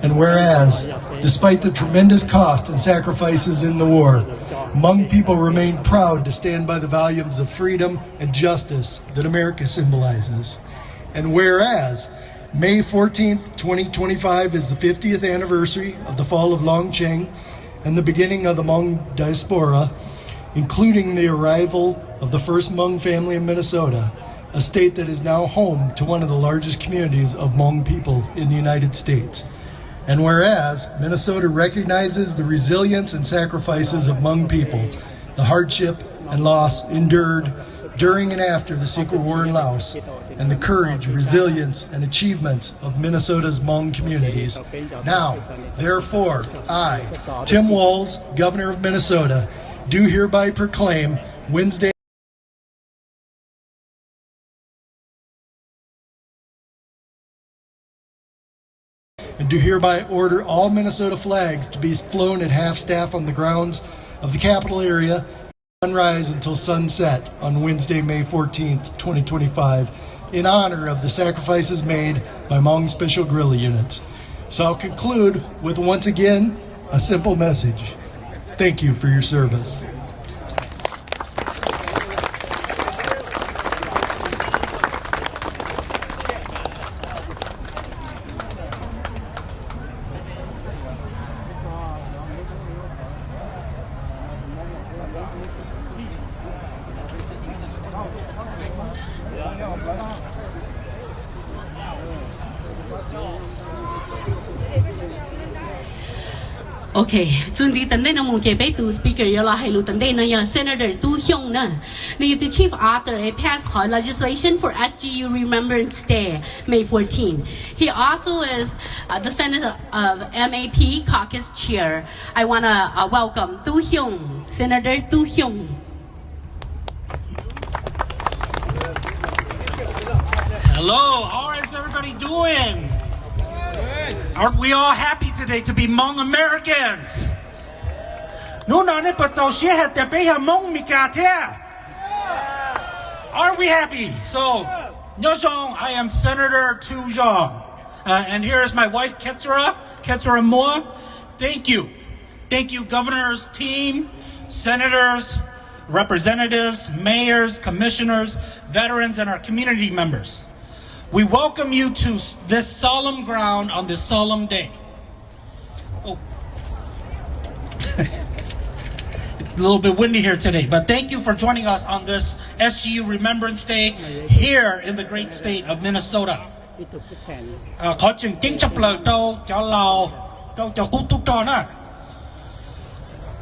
And whereas, despite the tremendous cost and sacrifices in the war, Hmong people remain proud to stand by the values of freedom and justice that America symbolizes. And whereas, May 14th, 2025 is the 50th anniversary of the fall of Long Cheng and the beginning of the Hmong diaspora, including the arrival of the first Hmong family in Minnesota, a state that is now home to one of the largest communities of Hmong people in the United States. And whereas Minnesota recognizes the resilience and sacrifices of Hmong people, the hardship and loss endured during and after the secret war in Laos, and the courage, resilience, and achievements of Minnesota's Hmong communities. Now, therefore, I, Tim Walz, Governor of Minnesota, do hereby proclaim Wednesday and do hereby order all Minnesota flags to be flown at half-staff on the grounds of the Capitol area sunrise until sunset on Wednesday, May 14th, 2025, in honor of the sacrifices made by Hmong Special Guerrilla Units. So I'll conclude with, once again, a simple message. Thank you for your service. Okay, Sunzi tanda na mong kebe to speaker yola hailu tanda na ya Senator Tu Hyung na. Na the chief author passed legislation for SGU Remembrance Day, May 14. He also is the Senate of MAP caucus chair. I want to welcome Tu Hyung, Senator Tu Hyung. Hello, how is everybody doing? Aren't we all happy today to be Hmong Americans? Aren't we happy? So, Nyojong, I am Senator Tu Jong. And here is my wife, Ketsura Moa. Thank you. Thank you, governor's team, senators, representatives, mayors, commissioners, veterans, and our community members. We welcome you to this solemn ground on this solemn day. Oh. A little bit windy here today, but thank you for joining us on this SGU Remembrance Day here in the great state of Minnesota. Có chừng kính chập lời cho Lào, cho cú túc trò nè.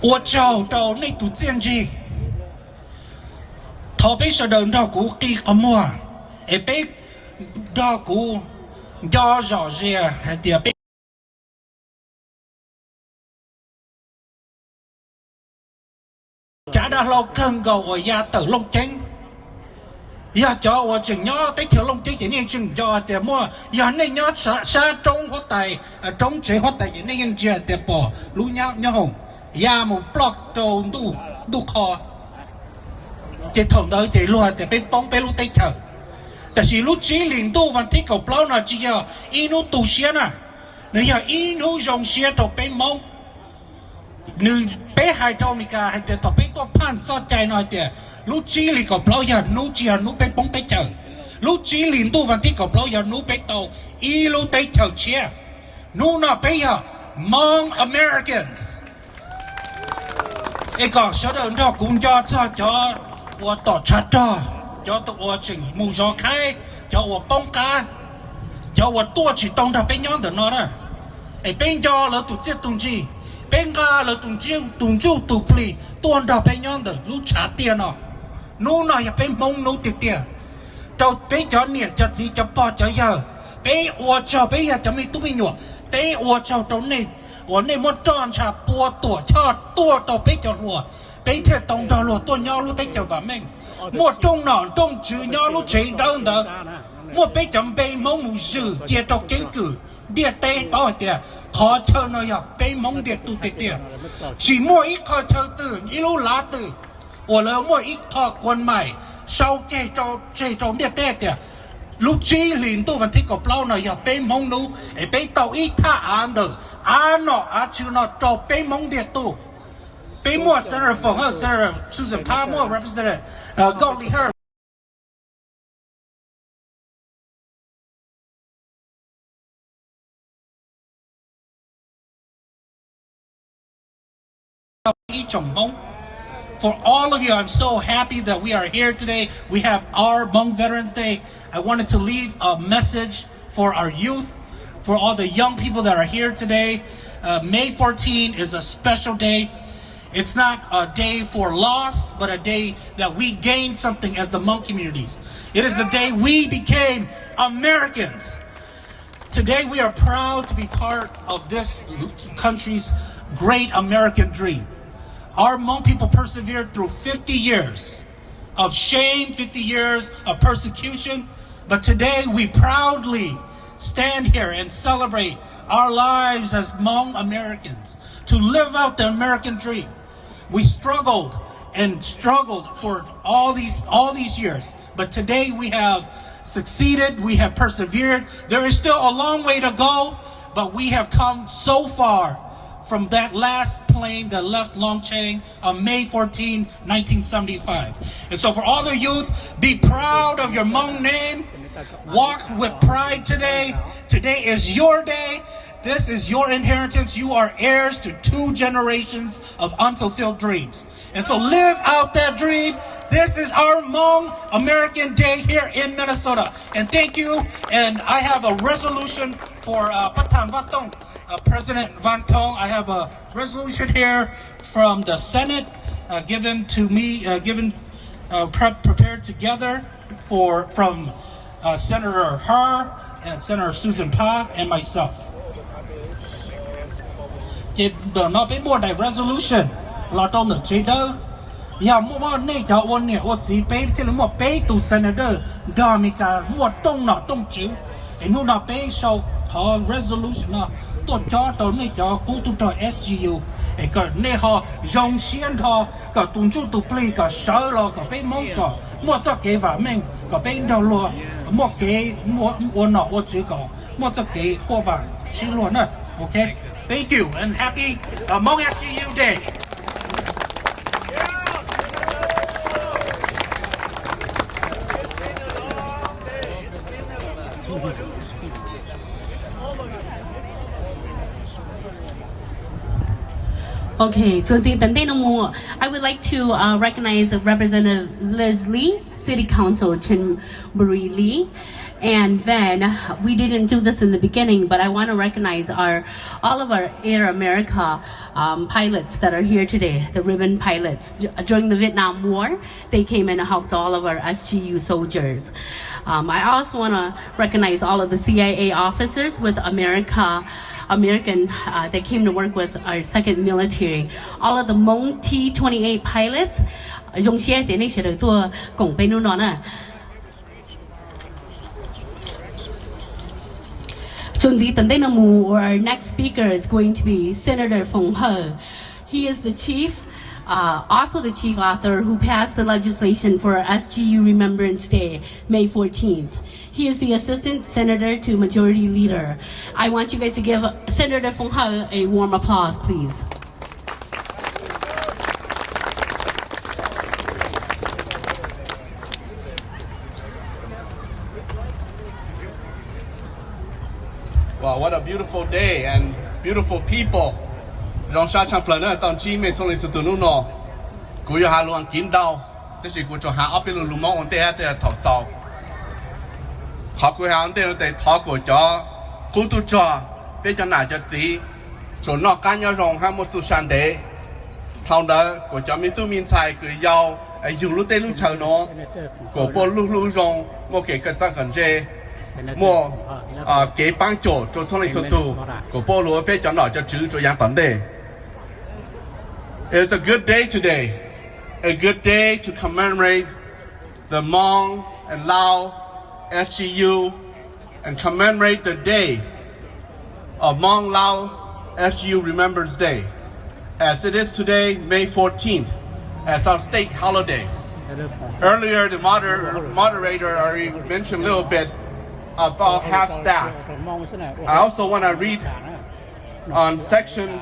Ủa chào này tụ tiên gì? Thọ bây giờ đơn đó cú kỳ có mua. Ê bây đó cú do rõ ràng hay tiệp bây chả đã lâu cân cầu ở nhà tử lông chánh. Giờ cho我chừng nhớ tới thiếu lông chánh chỉ nên chừng cho tiệp mua. Giờ nên nhớ xa trong hóa tài, trong chế hóa tài chỉ nên chè tiệp bỏ lũ nhau hồng. Giờ một block đồ đu kho. Thì thằng đó thì luôn thì bên bóng bên lũ tây chờ. Tại vì lúc chỉ liền tu văn thích cầu bao nào chỉ là inu tu xia nè, nếu giờ inu dòng xia đầu bên mông, nữ bé hai trâu mi cả hai tiệt thọ bé to pan so chạy nói tiệt lúc chỉ lì có bao giờ nú chỉ nú bé bóng tay chờ lúc chỉ lì tu văn tí có bao giờ nú bé tàu y lúc tay chờ chia nú nó bé giờ Hmong Americans ấy có số đơn đó cũng cho我ต่อชัดcho tụi我请木烧开叫我帮家叫我多去动他边样的那呢哎边家了都这东西边家了东就都不理多他边样的路查店呢นู่นน่ะอย่าเป็นมงนู่นติดเตี้ยเจ้าไปจอเนี่ยจะจีจะปอจะเยอะไปอวดเจ้าไปอยากจะมีตุ้ยหนวดไปอวดเจ้าตรงนี้อวดในมดจอนชาปัวตัวชอดตัวต่อไปจะรัวไปเทตรงจะรัวตัวยอรู้ได้เจ้าว่าแม่งหมดจงหนอนจงจือยอรู้เฉยเดินเด้อหมดไปจำเป็นมงมือสื่อเจียตอกเก่งกือเดียเตะป้อเตี้ยขอเชิญหน่อยอยากไปมงเดียตูเตี้ยสีมัวอีกขอเชิญตื่นอีรู้ลาตื่น我了我一套关买烧这种的的ลูกจีลินตัววันที่กับเราหน่อยอย่าไปมองนู้ไอ้ไปเต่าอีท่าอันเดอเนาะชื่อเนาะจบไปมองเดียตัวไปมั่วเสนอฝั่งเสนอสุดท้ายมั่ว represent เกาหลีเฮอ一种梦For all of you, I'm so happy that we are here today. We have our Hmong Veterans Day. I wanted to leave a message for our youth, for all the young people that are here today. May 14 is a special day. It's not a day for loss, but a day that we gained something as the Hmong communities. It is the day we became Americans. Today we are proud to be part of this country's great American dream. Our Hmong people persevered through 50 years of shame, 50 years of persecution. But today we proudly stand here and celebrate our lives as Hmong Americans to live out the American dream. We struggled and struggled for all these years. But today we have succeeded, we have persevered. There is still a long way to go, but we have come so far from that last plane that left Long Chang on May 14, 1975. And so for all the youth, be proud of your Hmong name. Walk with pride today. Today is your day. This is your inheritance. You are heirs to 2 generations of unfulfilled dreams. And so live out that dream. This is our Hmong American Day here in Minnesota. And thank you. And I have a resolution for Patan Vatong. President Van Tong, I have a resolution here from the Senate given to me, prepared together from Senator Her and Senator Susan Pa and myself. The not be more that resolution. Lot on the trader. Yeah, more nature on near what the pay till more pay to Senator Damika, more don't you? And no not pay so called resolution. Tôi cho tôi này cho cú tôi cho SGU, cái này họ dùng xiên họ cái tung chú tụ plei cái sợ lo cái bên mông cái mua cho cái vả mình cái bên đầu lo mua cái mua nọ mua chữ cái mua cho cái qua vả xin luôn nữa, okay? Thank you and happy Hmong SGU Day. Okay, so I would like to recognize Representative Leslie, City Council Chinbury Lee, and then we didn't do this in the beginning, but I want to recognize all of our Air America pilots that are here today, the ribbon pilots. During the Vietnam War, they came in and helped all of our SGU soldiers. I also want to recognize all of the CIA officers with American that came to work with our second military. All of the Hmong T-28 pilots, our next speaker is going to be Senator Phong He. He is the chief, also the chief author who passed the legislation for SGU Remembrance Day, May 14th. He is the assistant senator to majority leader. I want you guys to give Senator Phong He a warm applause, please. Wow, what a beautiful day and beautiful people. Rong Sha Chang Plan Tong Chi Me Song Li Su Tu Nu No. Cú yo hà luang kín đau. Tức là cú cho hà áp bên lùm mong ổn tê hát tê thảo sau. Họ cú hà ổn tê tê thảo của cho cú tu cho bây giờ nãy cho gì. Số nó cá nhau rong ha một số sản đế. Thao đó của cho mi tu min sai cứ yao dùng lúc tê lúc chờ nó của bộ lúc rong một cái trang cần dê một cái băng chỗ cho xong lại cho tu của bộ lúc bây giờ nó cho chữ cho yang tận đề. It's a good day today, a good day to commemorate the Hmong and Lao SGU and commemorate the day of Hmong Lao SGU Remembrance Day, as it is today, May 14th, as our state holiday. Earlier, the moderator already mentioned a little bit about half staff. I also want to read on section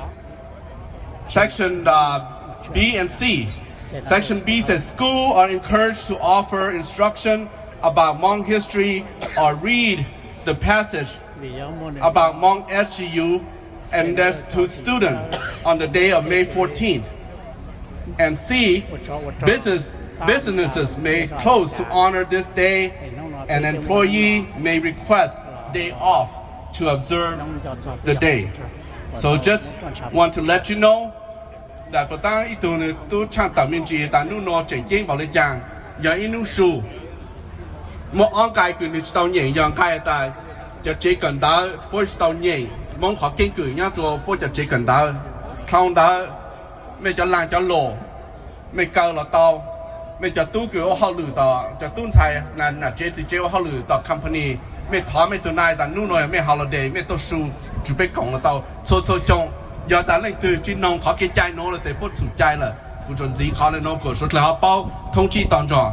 B and C. Section B says, schools are encouraged to offer instruction about Hmong history or read the passage about Hmong SGU and that's to students on the day of May 14th. And C, businesses may close to honor this day, and an employee may request day off to observe the day. So just want to let you know that có ta ít tu trang tạo miền chỉ ta nu nó chỉnh chính bảo lấy chàng giờ inu su một ông cái cứ đi tàu nhảy giờ cái taจะchỉ cần ta bôi tàu nhảy mong họ kinh cử nhá rồi bôi chỉ cần ta không ta mấy cho làng cho lộ mấy cao là tàu mấy cho tu cứ họ lử tàu cho tuân sai là chế họ lử tàu company mấy thọ mấy tuần này ta nu nói mấy holiday mấy tu su chuẩn bị cổng là tàu số xong giờ ta lên từ chuyên nông họ cái chai nó là để bớt sụt chai là cũng chuẩn gì khó lên nó của số là họ bao thông chi toàn trò.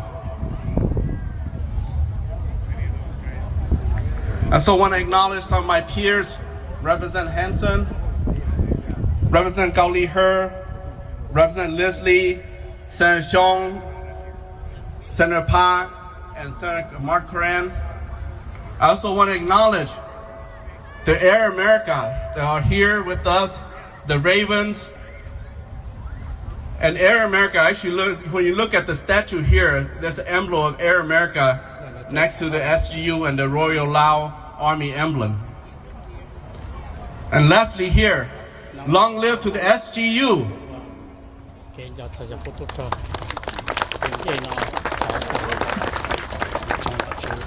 I also want to acknowledge some of my peers, Representative Hanson, Representative Gao Li He, Representative Leslie, Senator Xiong, Senator Pa, and Senator Mark Coran. I also want to acknowledge the Air Americas that are here with us, the Ravens, and Air America. Actually, when you look at the statue here, there's an emblem of Air America next to the SGU and the Royal Lao Army emblem. And lastly here, long live to the SGU.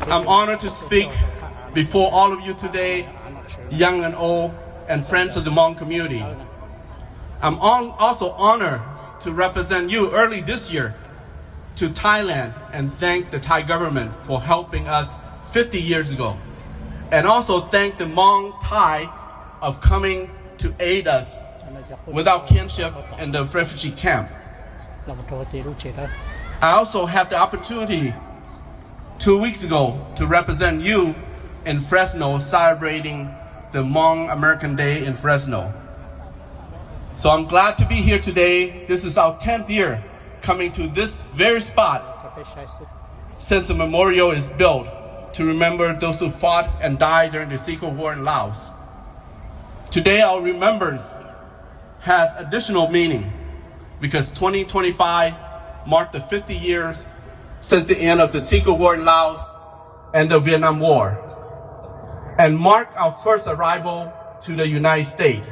I'm honored to speak before all of you today, young and old, and friends of the Hmong community. I'm also honored to represent you early this year to Thailand and thank the Thai government for helping us 50 years ago. And also thank the Hmong Thai of coming to aid us without kinship in the refugee camp. I also had the opportunity 2 weeks ago to represent you in Fresno celebrating the Hmong American Day in Fresno. So I'm glad to be here today. This is our 10th year coming to this very spot since the memorial is built to remember those who fought and died during the Secret War in Laos. Today our remembrance has additional meaning because 2025 marked the 50 years since the end of the Secret War in Laos and the Vietnam War, and marked our first arrival to the United States.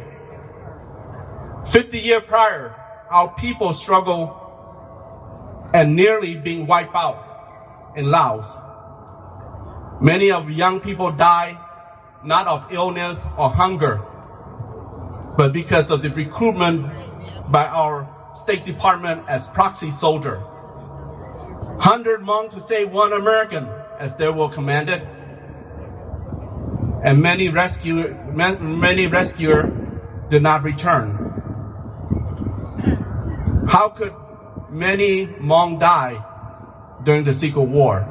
50 years prior, our people struggled and nearly being wiped out in Laos. Many of young people died not of illness or hunger, but because of the recruitment by our State Department as proxy soldier. 100 Hmong to save 1 American, as they were commanded, and many rescuers did not return. How could many Hmong die during the Secret War?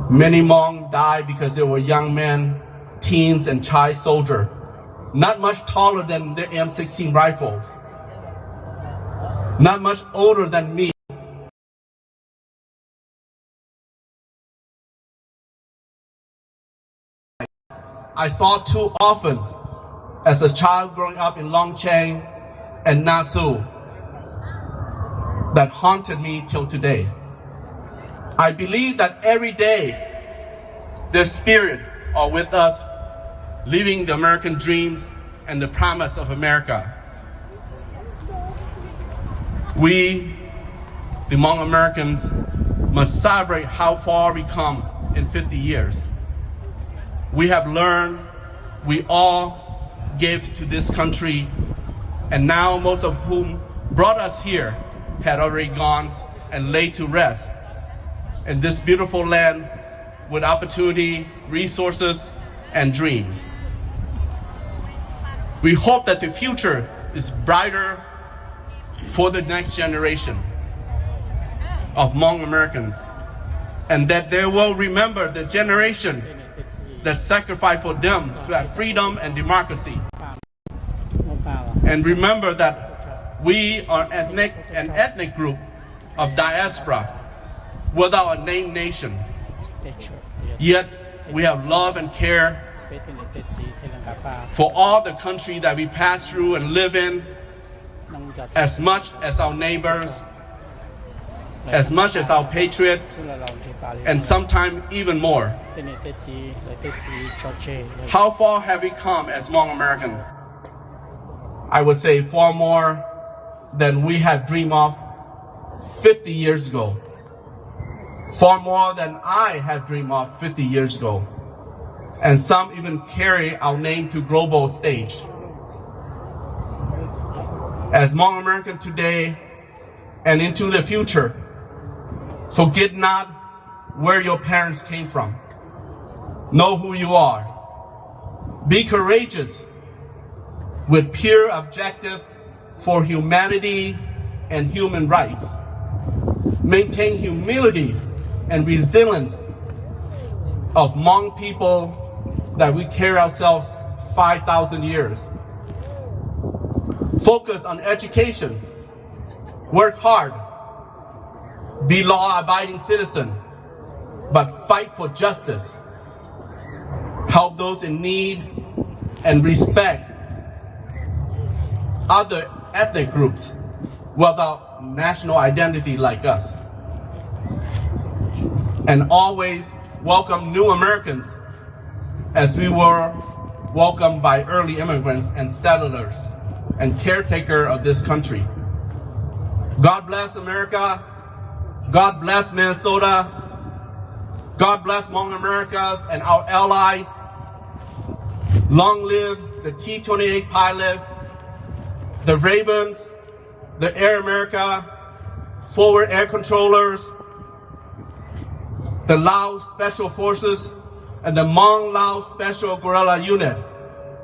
Many Hmong died because they were young men, teens, and child soldiers, not much taller than their M16 rifles, not much older than me. I saw too often as a child growing up in Longcheng and Nasu that haunted me till today. I believe that every day their spirit are with us, living the American dreams and the promise of America. We, the Hmong Americans, must celebrate how far we come in 50 years. We have learned, we all gave to this country, and now most of whom brought us here had already gone and laid to rest in this beautiful land with opportunity, resources, and dreams. We hope that the future is brighter for the next generation of Hmong Americans, and that they will remember the generation that sacrificed for them to have freedom and democracy. And remember that we are an ethnic group of diaspora without a named nation. Yet we have love and care for all the country that we pass through and live in, as much as our neighbors, as much as our patriots, and sometimes even more. How far have we come as Hmong Americans? I would say far more than we had dreamed of 50 years ago. Far more than I had dreamed of 50 years ago. And some even carry our name to global stage. As Hmong American today and into the future, forget not where your parents came from. Know who you are. Be courageous with pure objective for humanity and human rights. Maintain humility and resilience of Hmong people that we carry ourselves 5,000 years. Focus on education. Work hard. Be law-abiding citizen, but fight for justice. Help those in need and respect other ethnic groups without national identity like us. And always welcome new Americans as we were welcomed by early immigrants and settlers and caretaker of this country. God bless America. God bless Minnesota. God bless Hmong Americas and our allies. Long live the T-28 pilot, the Ravens, the Air America, forward air controllers, the Lao Special Forces, and the Hmong Lao Special Guerrilla Unit.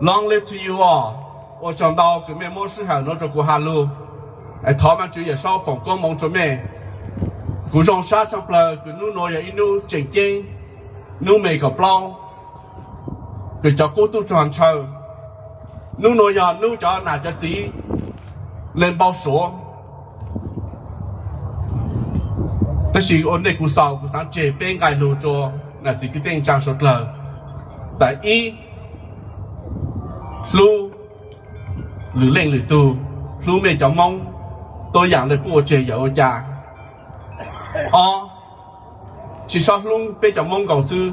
Long live to you all. 我想到个面膜是很多这个哈路，他们只也少放光芒着面，古上沙上不了个努诺也一努正经，努美个不浪，个叫高度传承，努诺也努叫哪家子，lên bao số. 但是我那股少股上这边该路做，那自己定讲说了，第一路。 lử lên lử tu, lử mẹ cháu mong tôi giảng lời của trẻ dạy cha. Chỉ sau lử bé cháu mong cầu sư,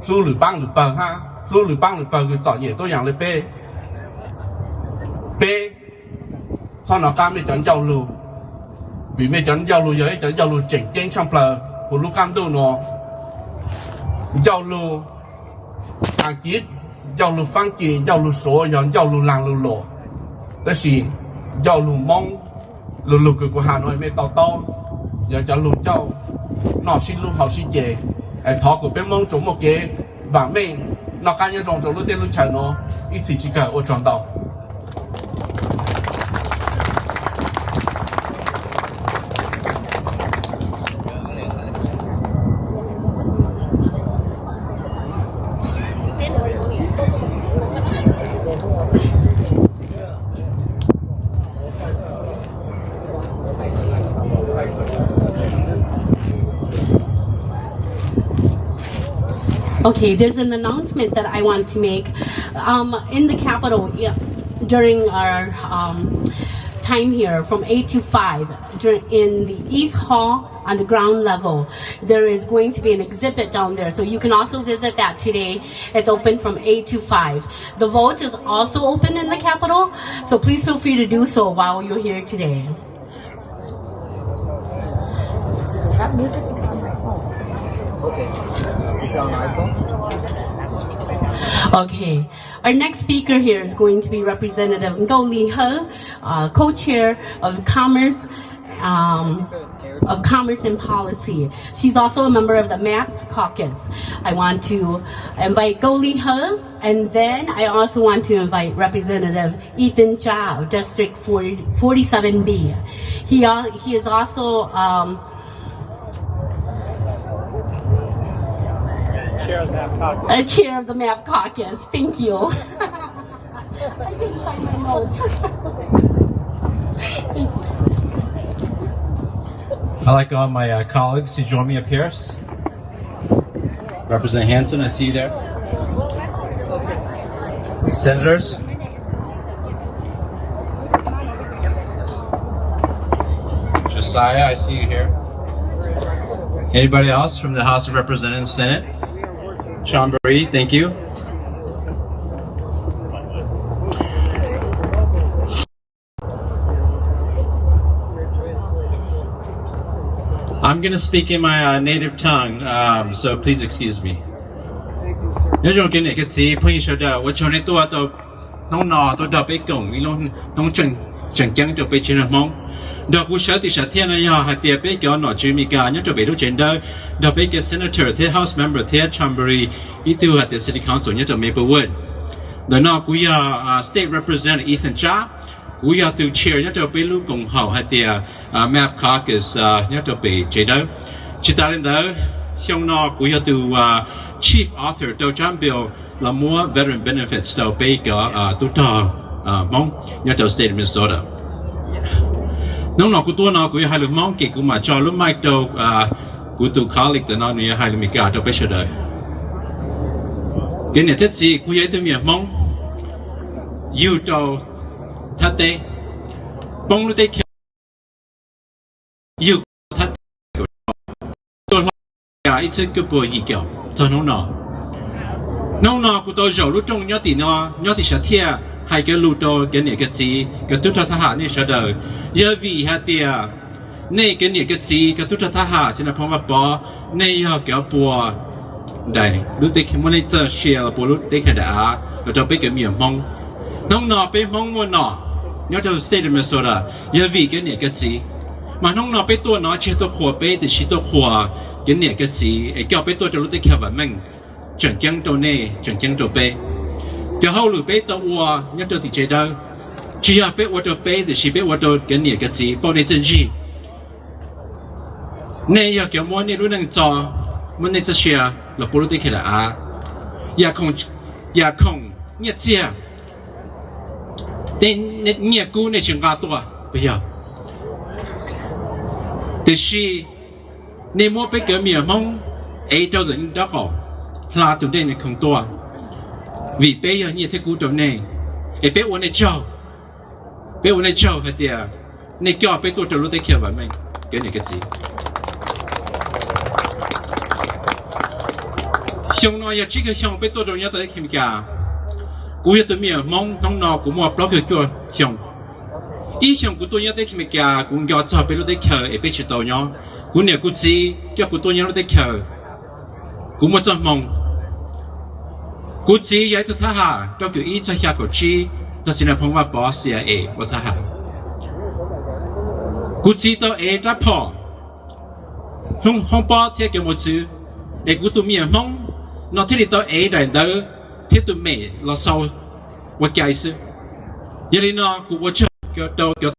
lử băng lử bờ ha, lử băng lử bờ người giỏi nhẹ tôi giảng lời bé. Bé, sau nó cam mẹ cháu giàu lử, vì mẹ cháu giàu lử giới cháu giàu lử chỉnh chén trong bờ, của lử cam tu nó, giàu lử, hàng kít, giàu lử phăng kỳ, giàu lử số, giàu lử làng lử lộ. 但是要路蒙路路个哈nội没到到，要叫路叫那是路好是节，他个边蒙做么个完美，那感觉中走路电路车喏，一起去个我撞到。Okay, there's an announcement that I want to make. In the Capitol, during our time here from 8 to 5, in the East Hall on the ground level, there is going to be an exhibit down there. So you can also visit that today. It's open from 8 to 5. The vote is also open in the Capitol, so please feel free to do so while you're here today. Okay, our next speaker here is going to be Representative Ngo Lee He, co-chair of Commerce and Policy. She's also a member of the MAPS caucus. I want to invite Ngo Lee He, and then I also want to invite Representative Ethan Cha of District 47B. He is also chair of the MAP caucus. Thank you. I didn't find my notes. Thank you. I'd like all my colleagues to join me up here. Representative Hanson, I see you there. Senators. Josiah, I see you here. Anybody else from the House of Representatives, Senate? Chambéry, thank you. I'm going to speak in my native tongue, so please excuse me. Nhớ trong cái này cái gì, bây giờ đó, tôi cho nên tôi nọ tôi đọc cái cổng, vì nó chẳng chẳng cho bây giờ mong. Đọc cuộc sống thì sẽ thiên là hạt tiệp bây giờ nó chỉ mình cả nhớ cho bây lúc trên đó, đọc bây giờ senator, thế house member, thế Chambéry, ít tiêu hạt city council nhớ cho Maplewood. Đó nó cũng state representative Ethan Cha. We are to chair nhớ cho bây lúc cùng hậu hạt tiệp map caucus nhớ cho bây chế đó. Chỉ ta lên đó, xong nó cũng are to chief author đầu trang bill là mua veteran benefits đầu bây giờ tụt mong nhớ cho state of Minnesota. Nông nọ của tôi nó cũng hay được mong kỹ cũng mà cho lúc mai đầu của tụi colleague tụi nó như hay là mình cả cho bây giờ đời. Cái này thiết gì cũng vậy tụi mình mong yêu cho thật đấy, bông lúc đấy yêu thật tôi cả ít cái bồi gì kiểu cho nông nọ của tôi rồi lúc trong nhớ thì sẽ thiệt hai cái lụt đồ cái này cái gì cái tụt thắt hạ này sẽ đời giờ vì hạt tiề này cái này cái gì cái tụt thắt hạ chỉ là phong vật bỏ này giờ cái bùa đây lúc đấy khi muốn lấy giờ share bùa lúc đấy cái đã rồi cho biết cái miệng mong nông nọ biết mong mua nọ nhớ cho state of Minnesota giờ vì cái này cái gì mà nông nọ biếtตัวnó chỉตัวขวบbiết thì chỉตัวขวบcái này cái gì cái biếtตัวจะรู้ได้แค่ว่ามันchẳng chẳngตัวnày chẳng chẳngตัวbiết cái hậu lụt bé tao qua nhớ cho thì chế đâu chỉ là bé qua cho bé thì chỉ bé qua cho cái này cái gì bao nhiêu chân gì này giờ kiểu muốn này lúc năng cho muốn này cái là bố lúc đấy cái là ya không nhớ chia tên nhớ cũ này chẳng cóตัวbây giờ thì chỉ này mua bé cái miệng mong ấy cho đến đó có là tụi đây này khôngตัวvì bây giờ như thế cú trộn này, cái bé uống này trâu hả tiệt, này cho bé tôi trộn lúc đấy kia vậy mình, cái này cái gì? xong nói giờ chỉ cái xong bé tôi trộn nhớ tới kim cả, cú giờ tôi miệng mong nông nọ cũng mua block cho xong, ý xong cú tôi nhớ tới kim cả cũng cho cho bé lúc đấy kia, bé chỉ tàu nhau, cú này cú gì, cho cú tôi nhớ lúc đấy kia, cú mua cho mong. Cú chỉ vậy thôi ha, cho kiểu ý cho nhà cổ chi, đó là phong pháp bỏ CIA của ta ha. Cú chỉ tao đã bỏ, không bỏ theo kiểu một chữ, để cú tụi mình mong, nó thấy tao đại đó, theo tụi mình là sau, và cái sự, vậy nên nó cú vô cho kiểu đâu kiểu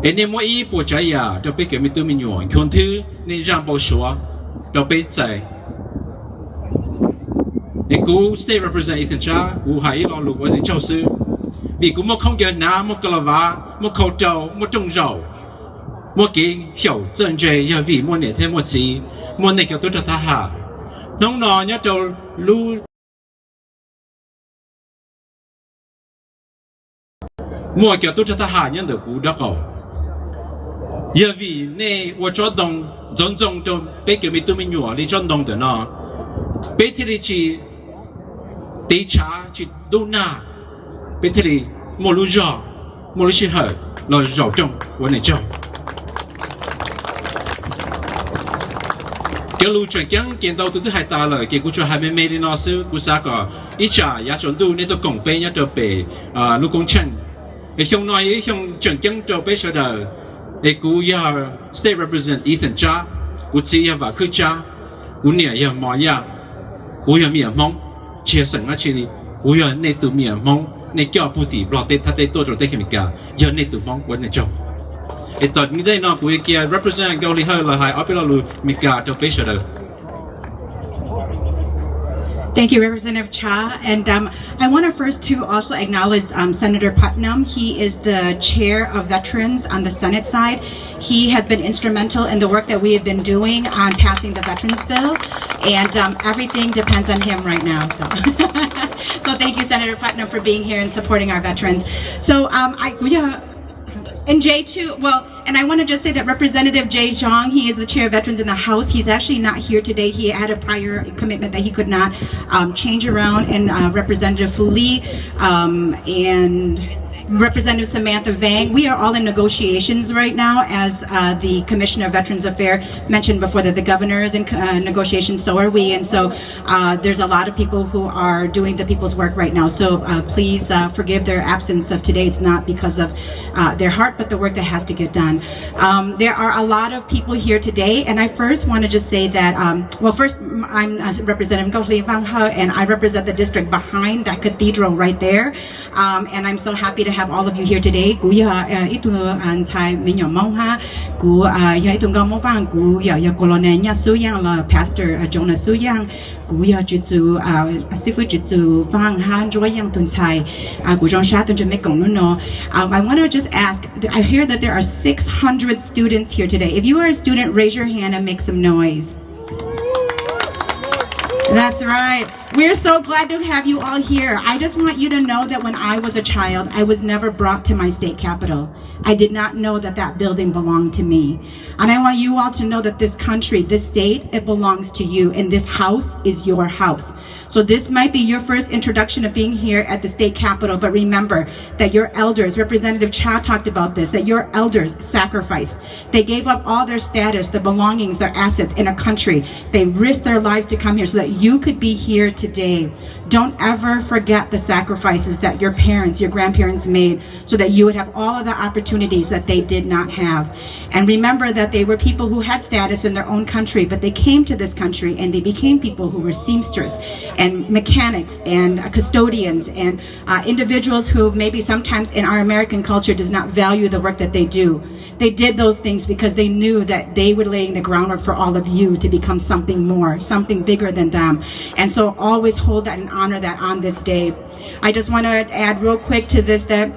anh em mỗi ý bộ trái à, cho biết cái mình tự mình nhổn, còn thứ nên rằng bảo số, cho biết chạy. Cú State Representative Ethan Cha, cú hãy lo lục với châu sư. Vì cú một không gian ná, một cờ vá, một khẩu trầu, một trông rầu, một cái hiểu chân chế, giờ vì một nệ thêm một gì, một nệ kiểu tôi cho ta hạ. Nông nọ nhớ trầu lưu mua kiểu tôi cho ta hạ nhân được cú đó cầu. Giờ vì nè, tôi cho đồng dân trong cho bé kiểu mình tụi mình nhỏ đi cho đồng được nó. Bé thì đi chỉ đi trả chỉ đâu na, bé thì đi mua lu giò, mua lu xí hở, rồi giò trong vấn đề trong. Cái lu chuyển tiếng kiến đầu từ hai ta lời, cái cú cho hai bên mấy đi nó sư cú sa có ít trả giá chuẩn tu nên tôi cộng bé nhá cho bé lu công chân. Cái trong nói cái trong chuyển tiếng cho bé sau đó, cái cú ya State Representative Ethan Cha, cú chỉ ya và cứ cha, cú nhẹ ya mò ya. Cú ya miệng mong, chia sẻ ngay chỉ đi. Cú ya nên từ miệng mong, nên kéo bút tỉ, bỏ tết thắt tết tôi rồi tết khi mình cả, giờ nên từ mong quên này cho. Cái tận như đây nó cú kia represent câu lý hơn là hai ở bên đó luôn mình cả cho face rồi. Thank you, Representative Cha. And I want to first to also acknowledge Senator Putnam. He is the chair of veterans on the Senate side. He has been instrumental in the work that we have been doing on passing the Veterans Bill. And everything depends on him right now. So, so thank you, Senator Putnam, for being here and supporting our veterans. So and Jay too, well, and I want to just say that Representative Jay Zhang, he is the chair of veterans in the House. He's actually not here today. He had a prior commitment that he could not change around. And Representative Fu Lee and Representative Samantha Vang, we are all in negotiations right now, as the Commissioner of Veterans Affairs mentioned before, that the governor is in negotiations, so are we, and so there's a lot of people who are doing the people's work right now, so please forgive their absence of today. It's not because of their heart, but the work that has to get done. There are a lot of people here today, and I first want to just say that, well, first, I'm Representative Ngo Lee Vang He, and I represent the district behind that cathedral right there, and I'm so happy to have all of you here today. Cú itu antai minyo mau ha. Cú itu ngam mau bang. Cú ya Colonel Nya Su Yang la Pastor Jonas Su Yang. Cú jitu sifu jitu vang ha joy yang tun chai. Cú jong sha tun me gong no. I want to just ask. I hear that there are 600 students here today. If you are a student, raise your hand and make some noise. That's right. We're so glad to have you all here. I just want you to know that when I was a child, I was never brought to my state capitol. I did not know that that building belonged to me. And I want you all to know that this country, this state, it belongs to you. And this house is your house. So this might be your first introduction of being here at the state capitol. But remember that your elders, Representative Cha talked about this, that your elders sacrificed. They gave up all their status, their belongings, their assets in a country. They risked their lives to come here so that you could be here today. Don't ever forget the sacrifices that your parents, your grandparents made so that you would have all of the opportunities that they did not have. And remember that they were people who had status in their own country, but they came to this country and they became people who were seamstress and mechanics and custodians and individuals who maybe sometimes in our American culture does not value the work that they do. They did those things because they knew that they were laying the groundwork for all of you to become something more, something bigger than them. And so always hold that and honor that on this day. I just want to add real quick to this that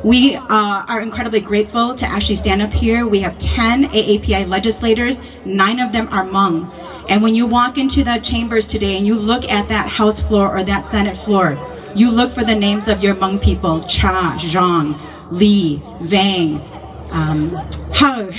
we are incredibly grateful to actually stand up here. We have 10 AAPI legislators, 9 of them are Hmong. And when you walk into the chambers today and you look at that House floor or that Senate floor, you look for the names of your Hmong people, Cha, Zhang, Lee, Vang, Ho,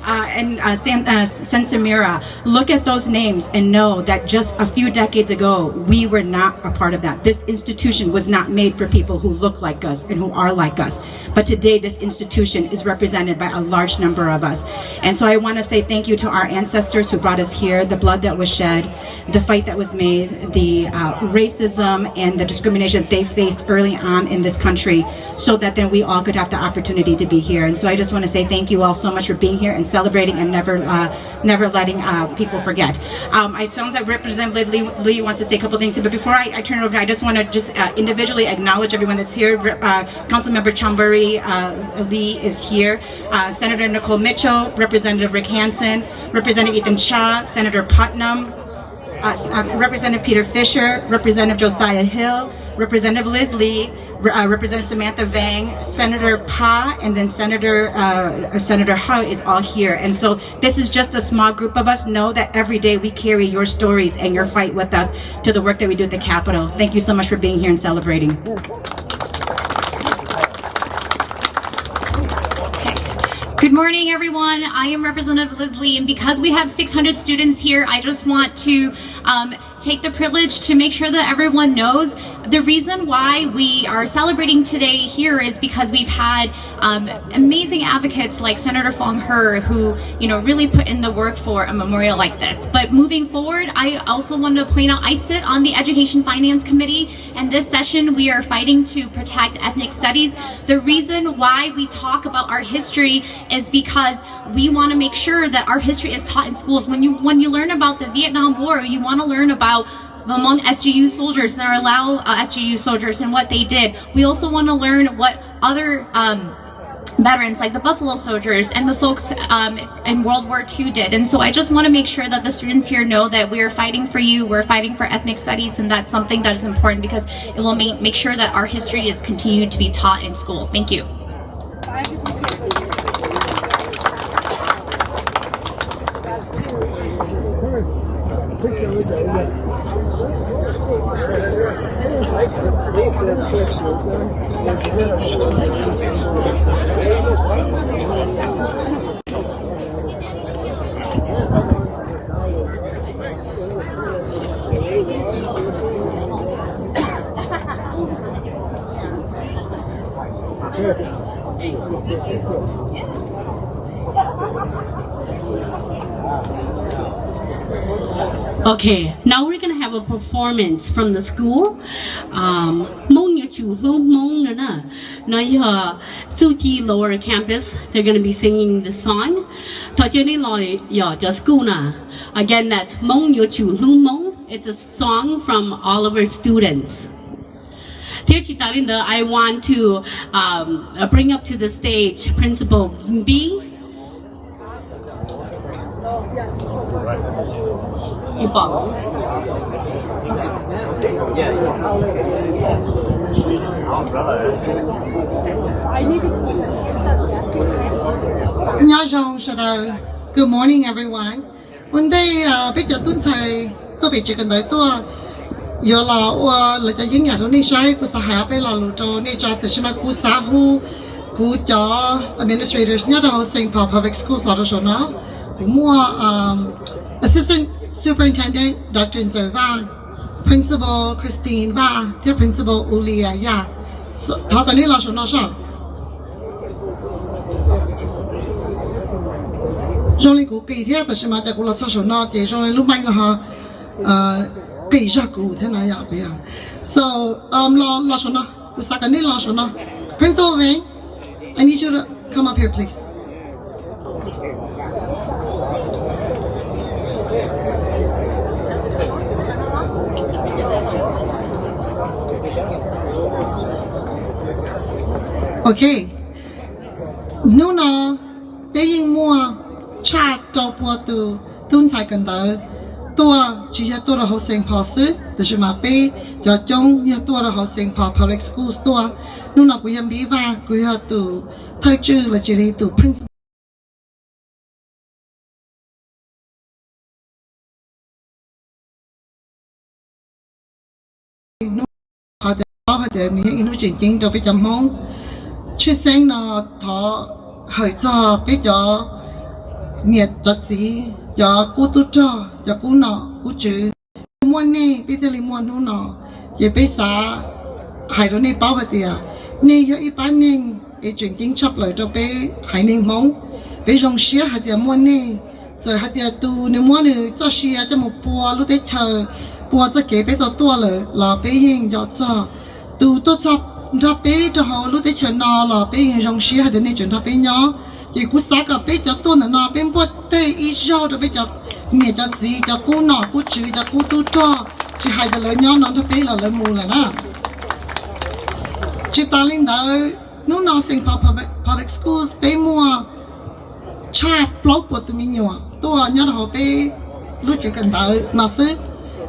and Sensamira. Look at those names and know that just a few decades ago, we were not a part of that. This institution was not made for people who look like us and who are like us. But today, this institution is represented by a large number of us. And so I want to say thank you to our ancestors who brought us here, the blood that was shed, the fight that was made, the racism and the discrimination they faced early on in this country, so that then we all could have the opportunity to be here. And so I just want to say thank you all so much for being here and celebrating and never letting people forget. It sounds like Representative Lee wants to say a couple things, but before I turn it over, I just want to just individually acknowledge everyone that's here. Councilmember Chamburi Lee is here. Senator Nicole Mitchell, Representative Rick Hansen, Representative Ethan Cha, Senator Putnam, Representative Peter Fisher, Representative Josiah Hill, Representative Liz Lee, Representative Samantha Vang, Senator Pa, and then Senator Howe is all here. And so this is just a small group of us. Know that every day we carry your stories and your fight with us to the work that we do at the Capitol. Thank you so much for being here and celebrating. Good morning, everyone. I am Representative Liz Lee, and because we have 600 students here, I just want to take the privilege to make sure that everyone knows the reason why we are celebrating today here is because we've had amazing advocates like Senator Fong He, who really put in the work for a memorial like this. But moving forward, I also want to point out I sit on the Education Finance Committee, and this session we are fighting to protect ethnic studies. The reason why we talk about our history is because we want to make sure that our history is taught in schools. When you learn about the Vietnam War, you want to learn about among SGU soldiers and allow SGU soldiers and what they did. We also want to learn what other veterans like the Buffalo Soldiers and the folks in World War II did. And so I just want to make sure that the students here know that we are fighting for you, we're fighting for ethnic studies, and that's something that is important because it will make sure that our history is continued to be taught in school. Thank you. Okay, now we're gonna have a performance from the school. Mong Yu Chu Lu Mong Na Na Ya Tsuji Lower Campus. They're gonna be singing this song. Tajani Lo Ya Just School Na. Again, that's Mong Yu Chu Lu Mong. It's a song from all of our students. Dear Chitalinda, I want to bring up to the stage Principal B. Good morning, everyone. One day, bây giờ tôi thấy tôi bị chỉ cần đợi tôi giờ là cho những nhà đó nên sai của xã hội bây giờ là cho nên cho từ khi mà của xã hội của cho administrators nhớ đâu St. Paul Public Schools là cho nó mua Assistant Superintendent Dr. Nzerva, Principal Christine Va, their Principal Ulia Ya. So, how can you launch on our trong lịch của kỳ thiết,แต่màจากกุลศาสนาเกี่ยวกับลูกไม้นะฮะkỳ ra cụ thế này à bây giờ. So lo cho nó,กูสักกันนี่lo cho nó. Principal Vang, I need you to come up here, please. Okay. Nếu nó bây giờ mua cha cho bố tu tuân sai cần tới tôi chỉ là tôi là học sinh phổ sư,แต่是mà bây giờ trong nhà tôi là học sinh phổ public schools tôi nếu nó cũng bị va cũng là từ thay chữ là chỉ là từ principal họ để mình inu chỉnh chỉnh cho bây giờ mong chứ sinh nó thọ hơi cho bây giờ nhiệt chất gì cho cú tu cho cú nọ cú chữ muôn nè bây giờ li muôn hú nọ chỉ bây giờ hai đứa này bao hết tiệt nè cho ít bán nè để chỉnh chỉnh chấp lại cho bây hai nè mong bây giờ xía hết tiệt muôn nè rồi hết tiệt tu nếu muôn nè cho xía cho một bùa lúc đấy chờ bùa cho kế bây giờ tua là bây hiện cho tu tu chấp cho bây cho họ lúc đấy chờ nọ là bây hiện trong xía hết tiệt này chuyển cho bây nhỏ chỉ cú sáng cả bây giờ tôi nó bên bớt tê ít rau rồi bây giờ nghề cho gì cho cú nọ cú chữ cho cú tu cho chỉ hai cái lời nhỏ nó cho bây là lời mù là na chỉ ta lên đó nó nó sinh public schools bây mua cha block của tụi mình nhiều tôi nhớ họ bây lúc chỉ cần đợi nó xứ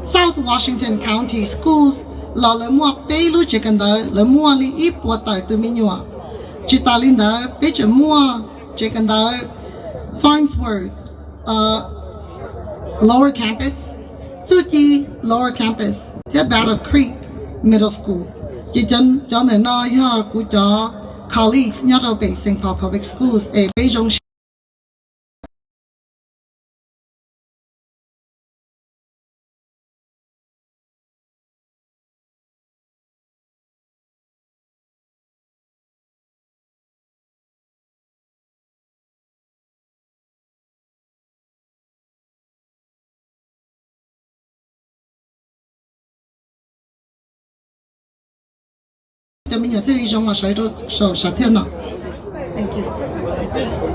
South Washington County Schools lo le mua pe lu che kan da le mua li I po tai tu mi nyua chi ta lin da pe che mua che kan da Farnsworth Lower Campus Tuki Lower Campus ya Battle Creek Middle School chỉ cho nên nói ha của cho colleagues nhớ đâu bị St. Paul Public Schools ở bây giờ cho mình nhớ thấy trong mà sấy rồi sạch thiên nào. Thank you.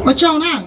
Ở trong nào.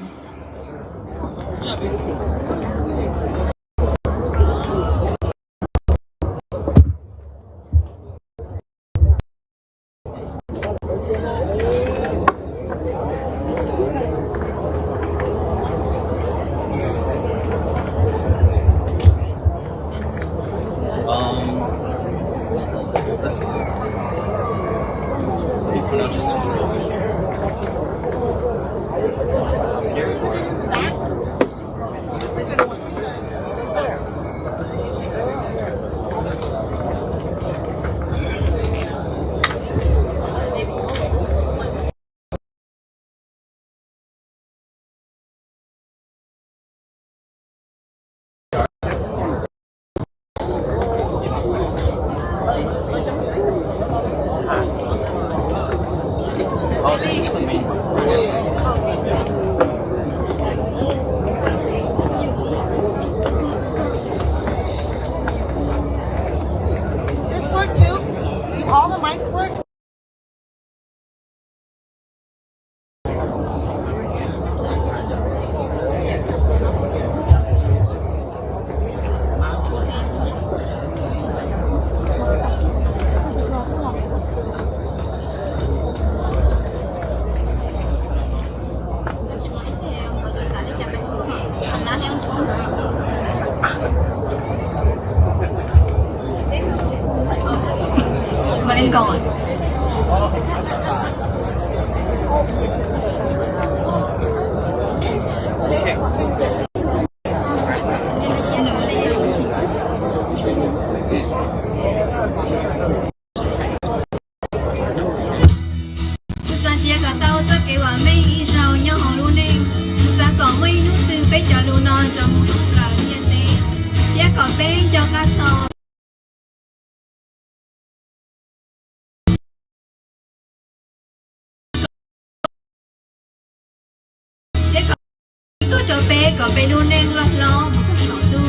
có bé luôn nên lo một cái sổ tu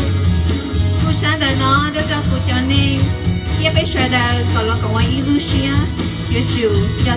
cô sáng đời nó đưa ra cô cho nên kia bé sáng đời còn lo còn ai yêu xia yêu chủ cho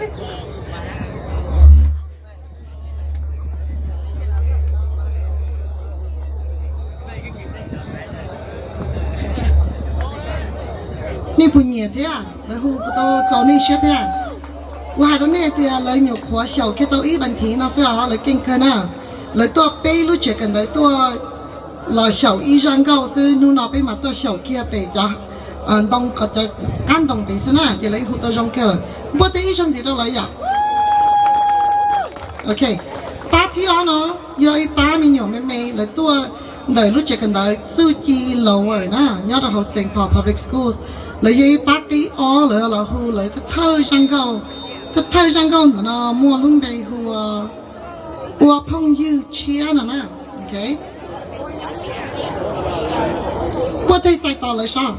นี่ผู้หญิงเท่าแล้วหูประตูเจ้านี่เชื่อเท่าว่าตอนนี้เท่าเลยหนูขวาเฉาแค่ตัวอีบันทีนะเสียเลยเก่งขึ้นนะเลยตัวเป้รู้จักกันเลยตัวลอยเฉาอีจังเก่าซื้อนู่นเอาไปมาตัวเฉาเกียไปจ้ะต้องก็จะกันต้องไปซะนะจะเลยหูตัวจังเกลบ่ได้อีจังสิตัวเลยอ่ะโอเคป้าที่อ๋อเนาะยอยป้ามีหนูไม่เลยตัวเลยรู้จักกันเลยสู้จีโลเวอร์นะยอดเขาเซ็งพอ public schools เลยยปักที่อ๋อเลยเราหูเลยถ้าเธอจังเก่าเนาะมัวลุ่มใดหัวพงยืดเชียนะโอเคว่าได้ใจต่อเลยช่าง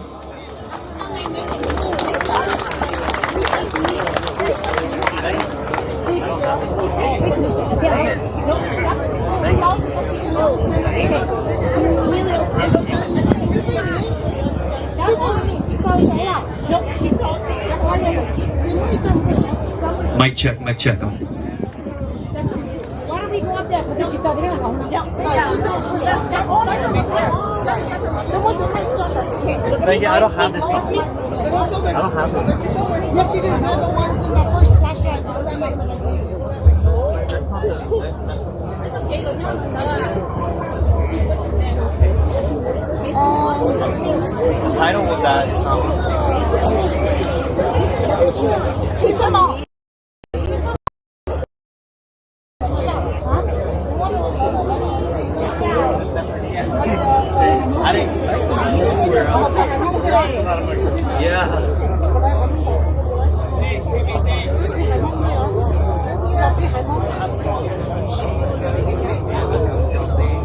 Mic check. Why don't we go up there? Thank you. I don't have this song. I don't have this. Yes, you do. They're the ones in the first flashlight. The title of that is not. Come on. I didn't. Yeah.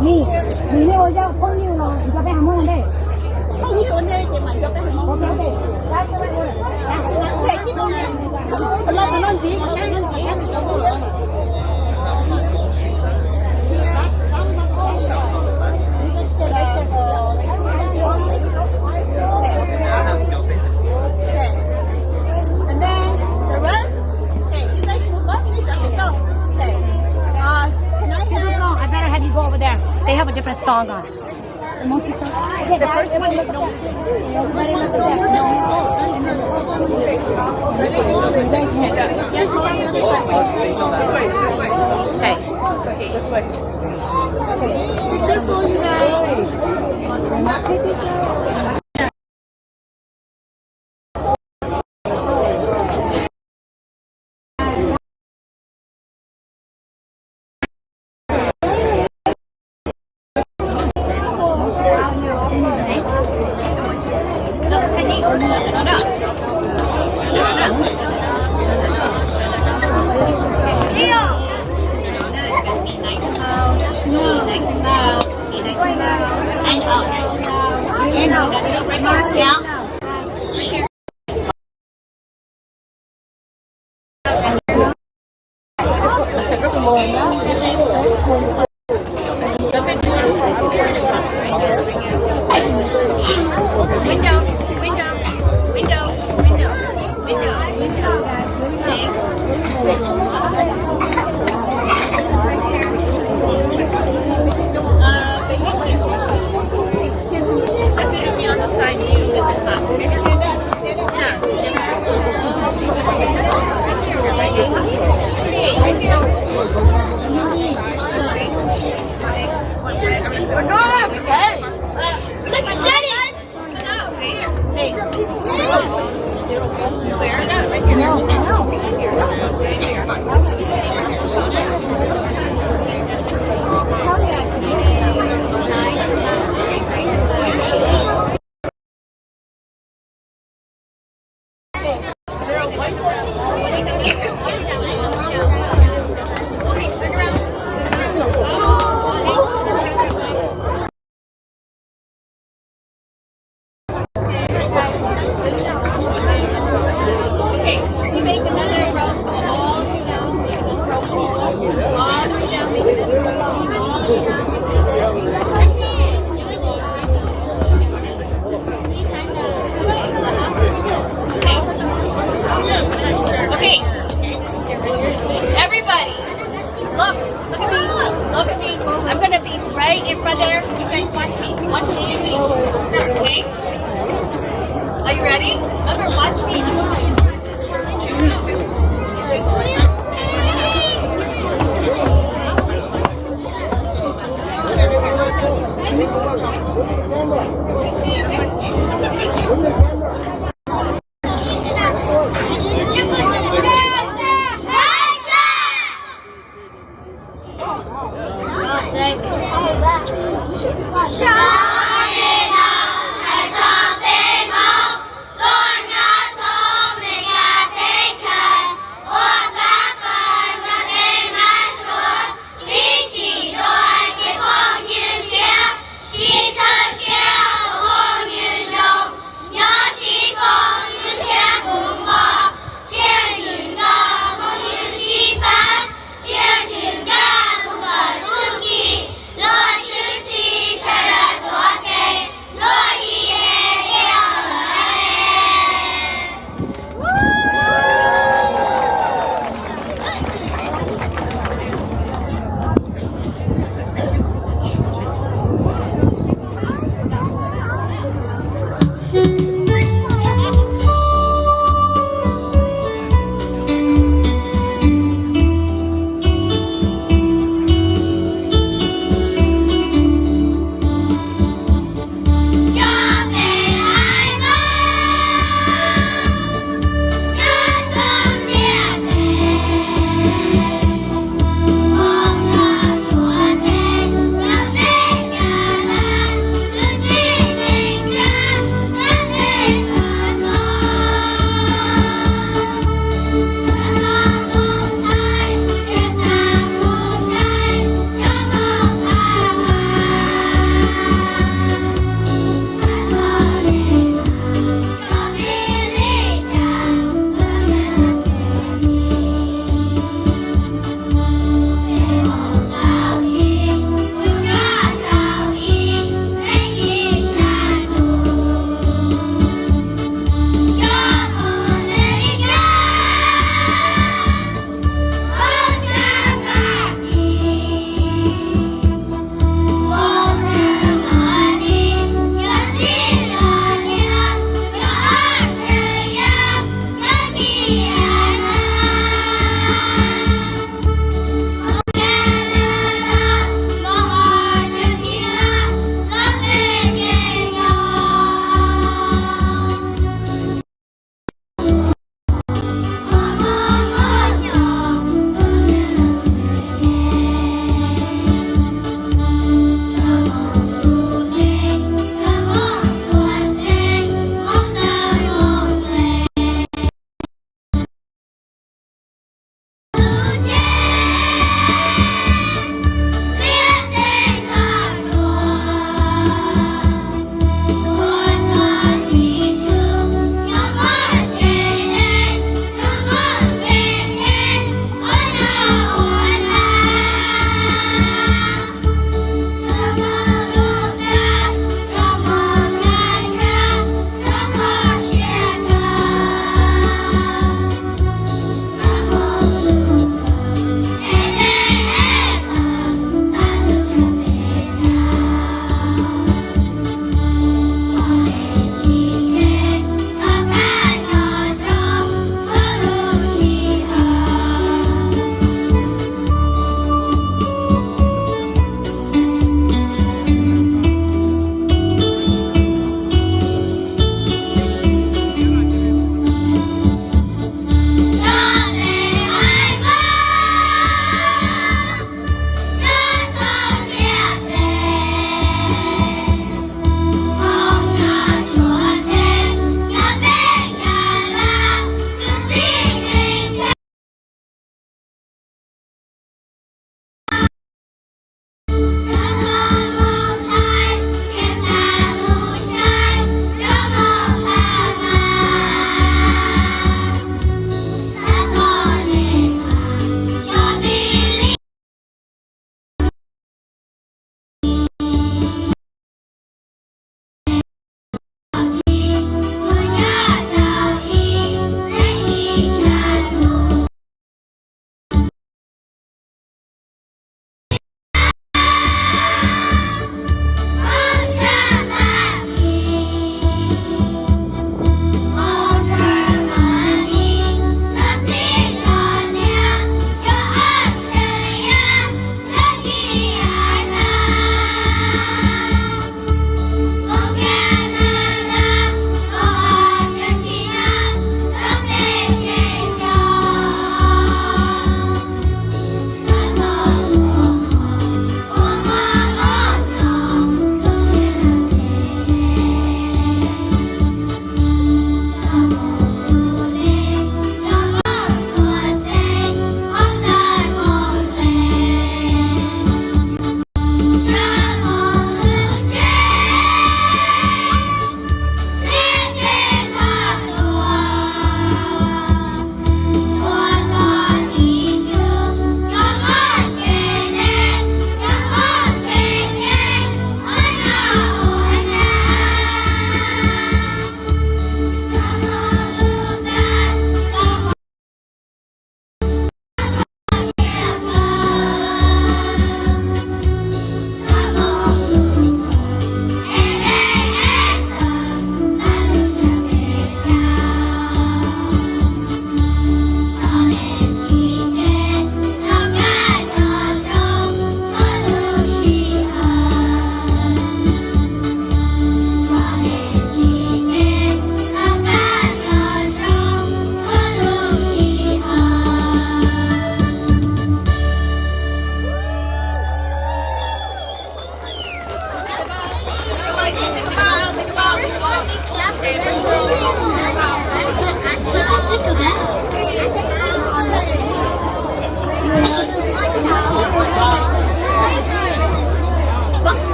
你那要朋友了，你就别喊我嘞。朋友呢，你们就别喊我嘞。来，过来过来。来，这个呢，乱挤，And then the rest, okay, you guys move up, you guys go. Okay. Can I have? I better have you go over there. They have a different song on. Okay, the first one is no. Okay. This way. Be careful, you guys. Okay. in front there. You guys watch me. Watch me. Okay? Are you ready? Remember, watch me. Shine it out,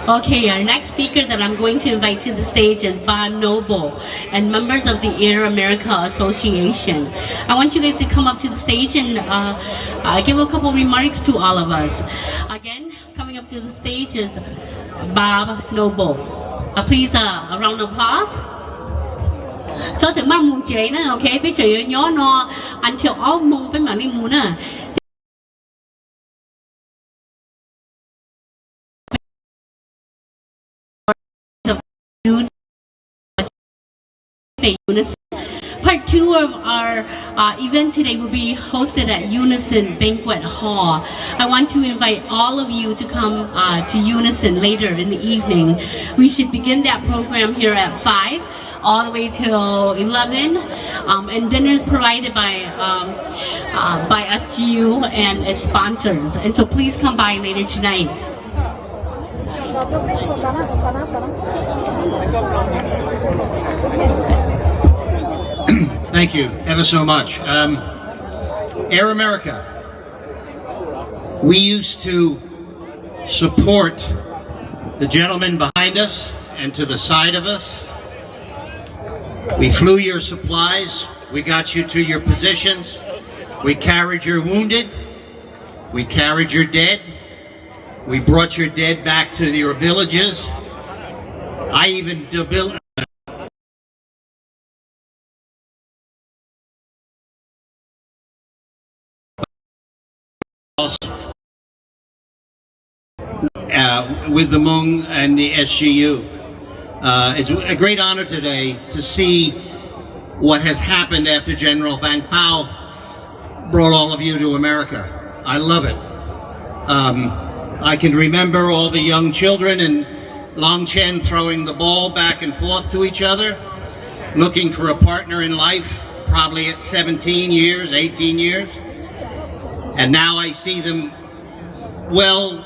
Okay, our next speaker that I'm going to invite to the stage is Bob Noble and members of the Air America Association. I want you guys to come up to the stage and give a couple remarks to all of us. Again, coming up to the stage is Bob Noble. Please, a round of applause. So,ถึงบ้านมุงเจนะโอเคไปเจอย้อนออันเที่ยวอ้อมมุงเป็นแบบนี้มูนะPart 2 of our event today will be hosted at Unison Banquet Hall. I want to invite all of you to come to Unison later in the evening. We should begin that program here at 5 all the way till 11, and dinner is provided by SGU and its sponsors. And so please come by later tonight. Thank you ever so much. Air America, we used to support the gentleman behind us and to the side of us. We flew your supplies, we got you to your positions, we carried your wounded, we carried your dead, we brought your dead back to your villages. I even built with the Hmong and the SGU. It's a great honor today to see what has happened after General Vang Pao brought all of you to America. I love it. I can remember all the young children in Long Chen throwing the ball back and forth to each other, looking for a partner in life, probably at 17 years, 18 years. And now I see them, well,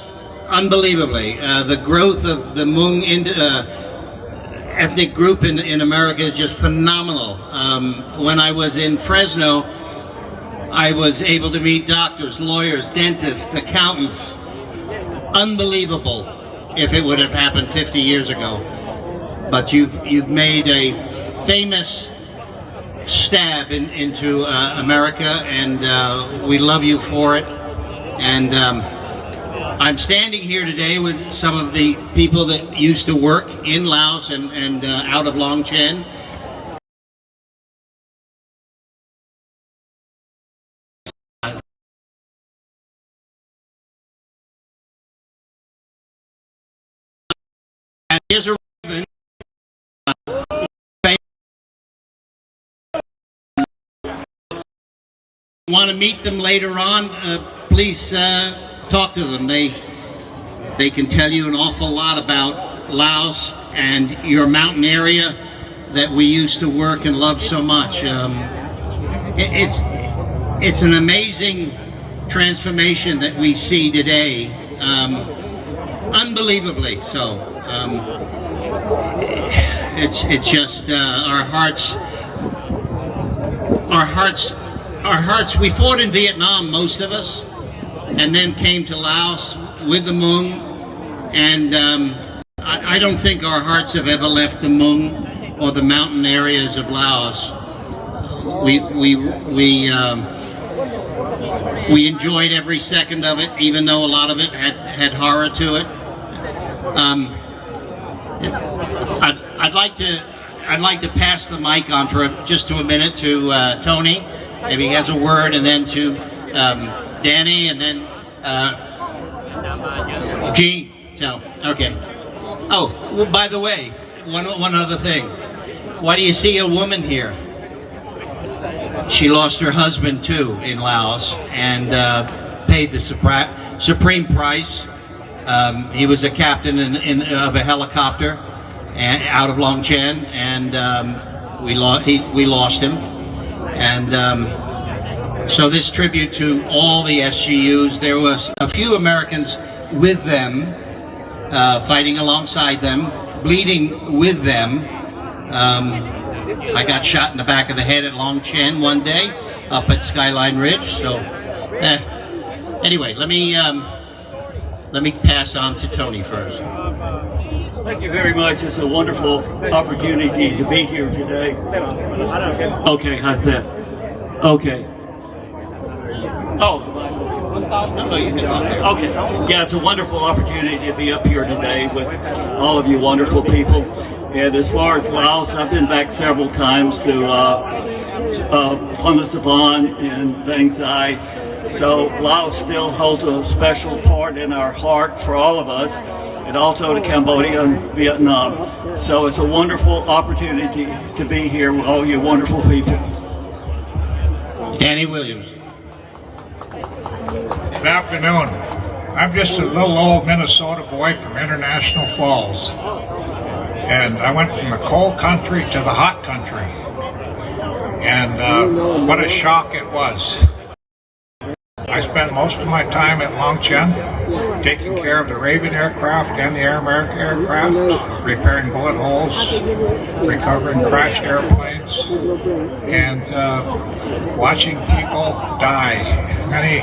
unbelievably. The growth of the Hmong ethnic group in America is just phenomenal. When I was in Fresno, I was able to meet doctors, lawyers, dentists, accountants. Unbelievable if it would have happened 50 years ago. But you've made a famous stab into America, and we love you for it. And I'm standing here today with some of the people that used to work in Laos and out of Long Chen. And here's a ribbon. Want to meet them later on, please talk to them. They can tell you an awful lot about Laos and your mountain area that we used to work and love so much. It's an amazing transformation that we see today, unbelievably so. It's just our hearts. We fought in Vietnam, most of us, and then came to Laos with the Hmong, and I don't think our hearts have ever left the Hmong or the mountain areas of Laos. We enjoyed every second of it, even though a lot of it had horror to it. I'd like to pass the mic on for just a minute to Tony. Maybe he has a word, and then to Danny, and then Gene. So, okay. Oh, well, by the way, one other thing. Why do you see a woman here? She lost her husband too in Laos and paid the supreme price. He was a captain of a helicopter out of Long Chen, and we lost him. And so this tribute to all the SGUs. There was a few Americans with them, fighting alongside them, bleeding with them. I got shot in the back of the head at Long Chen one day up at Skyline Ridge. So anyway, let me pass on to Tony first. Thank you very much. It's a wonderful opportunity to be here today. Okay, how's that? Okay. Oh. Okay. Yeah, it's a wonderful opportunity to be up here today with all of you wonderful people. And as far as Laos, I've been back several times to Phungasavan and Bangzai. So Laos still holds a special part in our heart for all of us, and also to Cambodia and Vietnam. So it's a wonderful opportunity to be here with all you wonderful people. Danny Williams. Good afternoon. I'm just a little old Minnesota boy from International Falls. And I went from the cold country to the hot country. And what a shock it was. I spent most of my time at Long Chen taking care of the Raven aircraft and the Air America aircraft, repairing bullet holes, recovering crashed airplanes, and watching people die. Many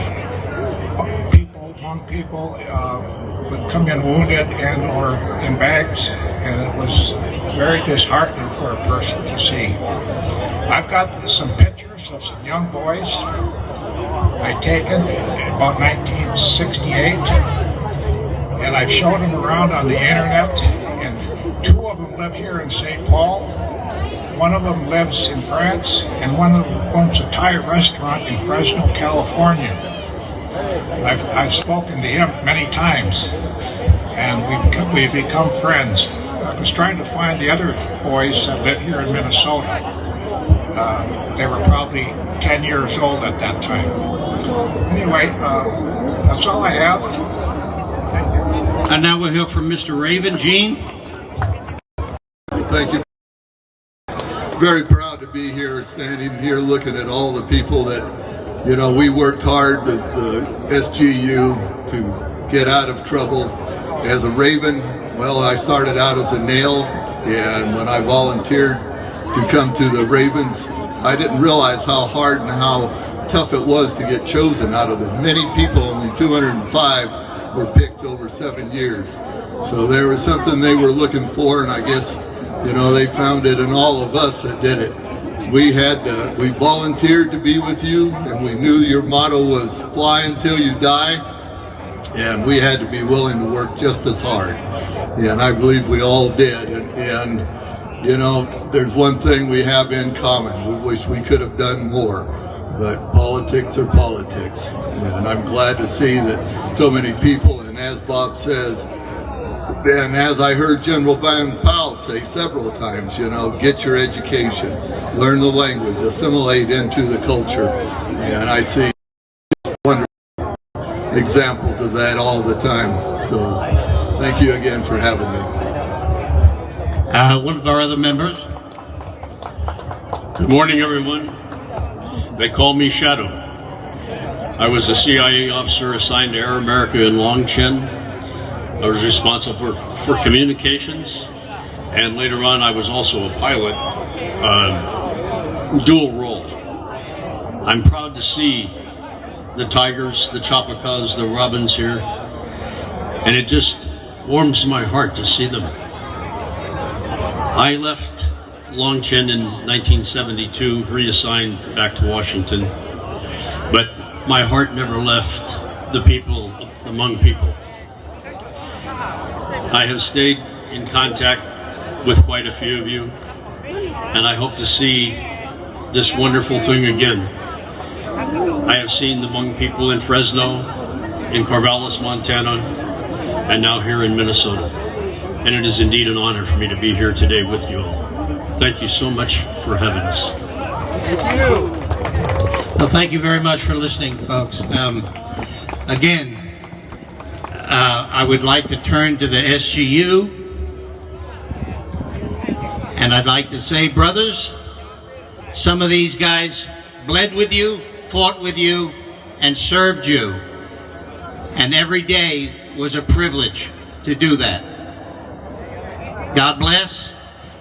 Hmong people would come in wounded and or in bags, and it was very disheartening for a person to see. I've got some pictures of some young boys I taken in about 1968, and I've showed them around on the internet, and two of them live here in St. Paul, one of them lives in France, and one of them owns a Thai restaurant in Fresno, California. I've spoken to him many times, and we've become friends. I was trying to find the other boys that live here in Minnesota. They were probably 10 years old at that time. Anyway, that's all I have. And now we'll hear from Mr. Raven. Gene? Thank you. Very proud to be here, standing here looking at all the people that, you know, we worked hard, the SGU, to get out of trouble. As a Raven, well, I started out as a nail, and when I volunteered to come to the Ravens, I didn't realize how hard and how tough it was to get chosen. Out of the many people, only 205 were picked over 7 years. So there was something they were looking for, and I guess, you know, they found it in all of us that did it. We volunteered to be with you, and we knew your motto was fly until you die, and we had to be willing to work just as hard. And I believe we all did. And you know, there's one thing we have in common. We wish we could have done more, but politics are politics. And I'm glad to see that so many people, and as Bob says, and as I heard General Van Powell say several times, you know, get your education, learn the language, assimilate into the culture. And I see wonderful examples of that all the time. So thank you again for having me. One of our other members. Good morning, everyone. They call me Shadow. I was a CIA officer assigned to Air America in Long Chen. I was responsible for communications, and later on I was also a pilot, dual role. I'm proud to see the Tigers, the Chapakas, the Robins here, and it just warms my heart to see them. I left Long Chen in 1972, reassigned back to Washington, but my heart never left the people, among people. I have stayed in contact with quite a few of you, and I hope to see this wonderful thing again. I have seen the Hmong people in Fresno, in Corvallis, Montana, and now here in Minnesota. and it is indeed an honor for me to be here today with you all. Thank you so much for having us. Thank you. Well, thank you very much for listening, folks. Again, I would like to turn to the SGU, and I'd like to say, brothers, some of these guys bled with you, fought with you, and served you, and every day was a privilege to do that. God bless,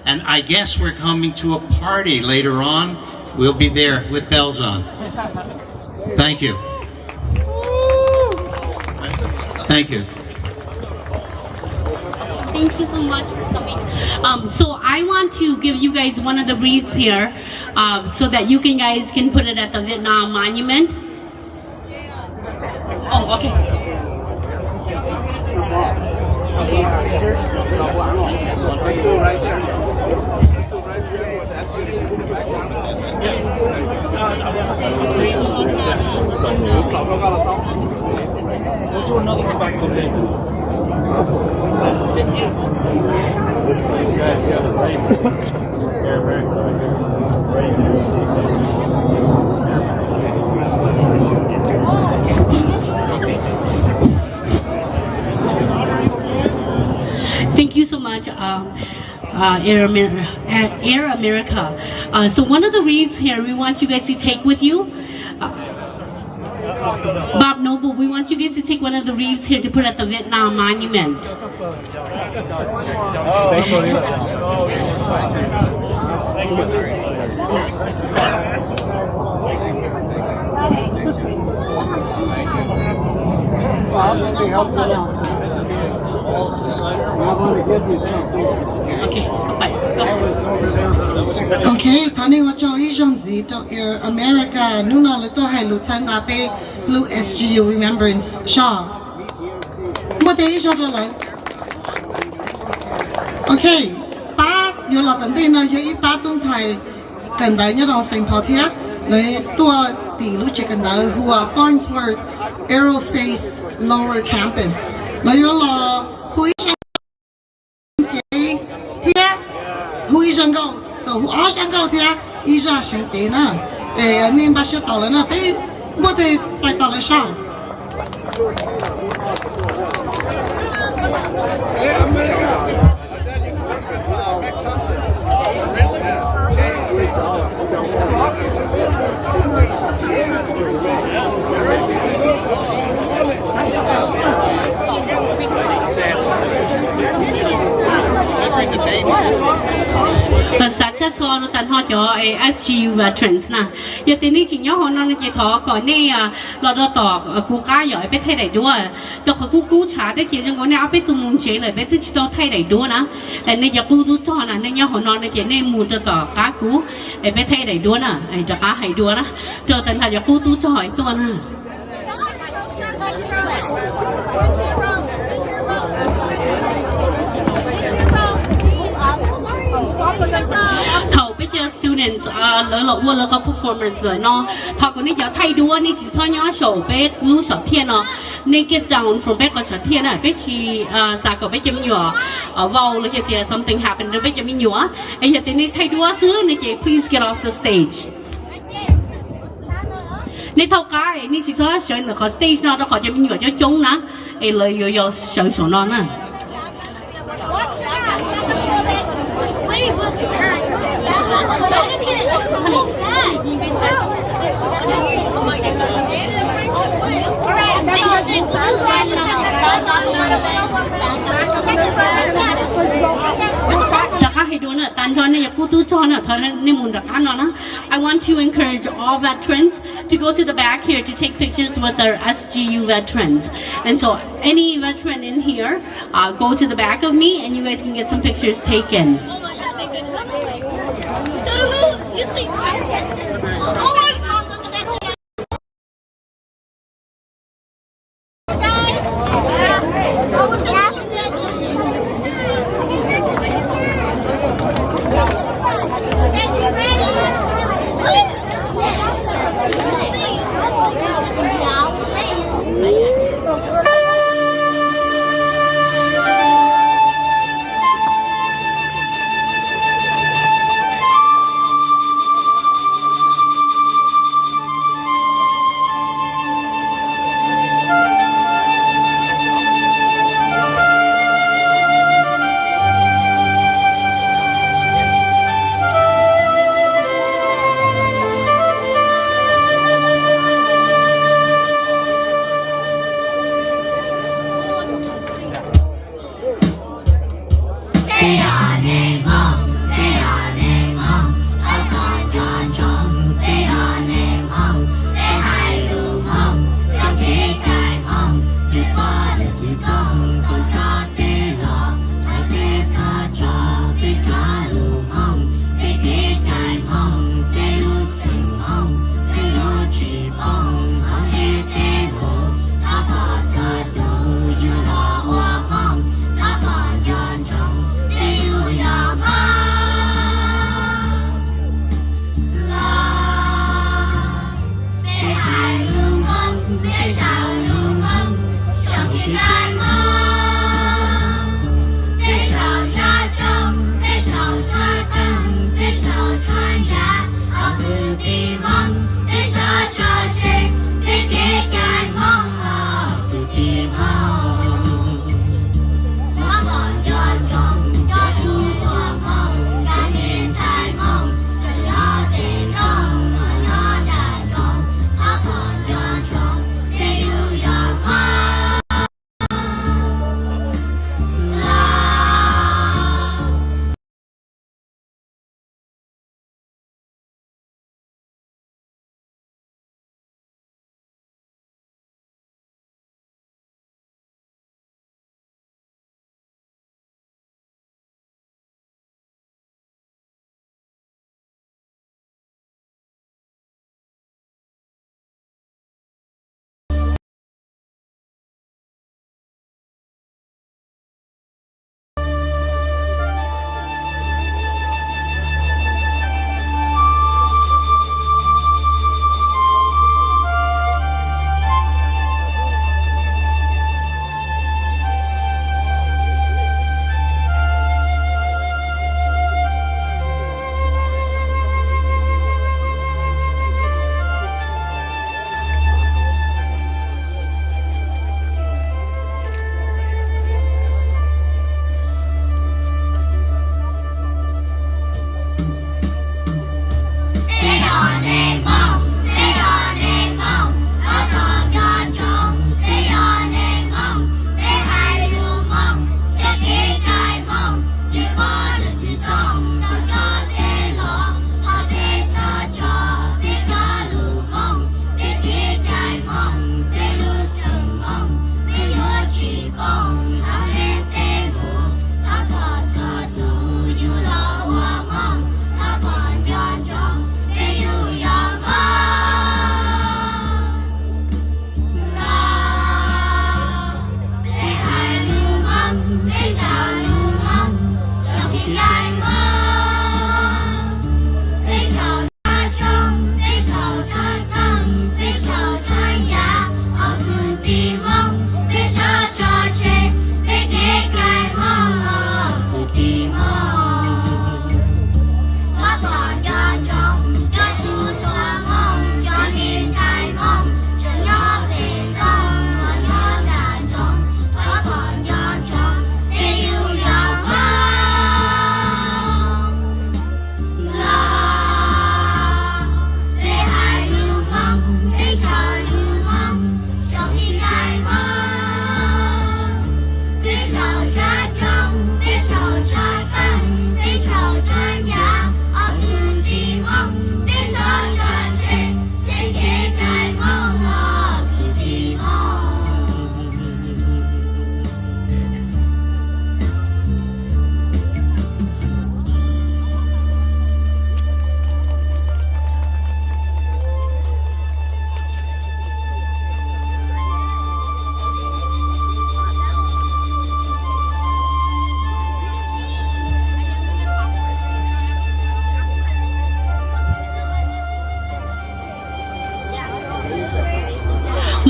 and I guess we're coming to a party later on. We'll be there with bells on. Thank you. Thank you. Thank you so much for coming. So I want to give you guys one of the wreaths here, so that you guys can put it at the Vietnam Monument. Oh, okay. Thank you so much, Air America. So one of the wreaths here we want you guys to take with you. Bob Noble, we want you guys to take one of the wreaths here to put at the Vietnam Monument. Okay, ตอนนี้ว่าเจ้าอีจงจีเจ้า Air America นู่นเลยตัวให้ลูกทางอาเปลูก SGU Remembrance ชอบไม่ได้อีจงเลยโอเคป้าอยู่หลังกันดีนะยังอีป้าต้องใช้กันได้เนี่ยเราสิ่งพอเทียบเลยตัวตีลูกเจกันได้หัว Farnsworth Aerospace Lower Campus เลยอยู่หลังผู้อีจังเทียผู้อีจังก็so who are想搞的，一下先给呢，你把些到了呢，被我得再到了上。successful tan ho cho SGU veterans na ya tin ni ching yo ho non ki tho ko ne lo do to ku ka yo pe thai dai do to ku ku cha de ki jong ko ne a pe tu mun che le pe tu chi to thai dai do na ne ya ku tu to na ne ya ho non ki ne mu to ka ku pe thai dai do na ai to ka hai do na to tan ha ya ku tu to hai to na thầu bây giờ students lỡ lỡ vừa lỡ có performance rồi nó thọ của nó giờ thay đua nên chỉ thôi nhớ sổ bé lú sổ thiên nó nên get down from bé có sổ thiên này bé khi sao có bé chấm nhỏ ở vào là cái kia something happened rồi bé chấm nhỏ ấy giờ thì nên thay đua xứ nên chị please get off the stage nên thâu cái nên chỉ thôi sổ nó có stage nó có chấm nhỏ cho chúng nó ấy lời yo sổ sổ nó nè I want to encourage all veterans to go to the back here to take pictures with our SGU veterans. And so any veteran in here, go to the back of me and you guys can get some pictures taken.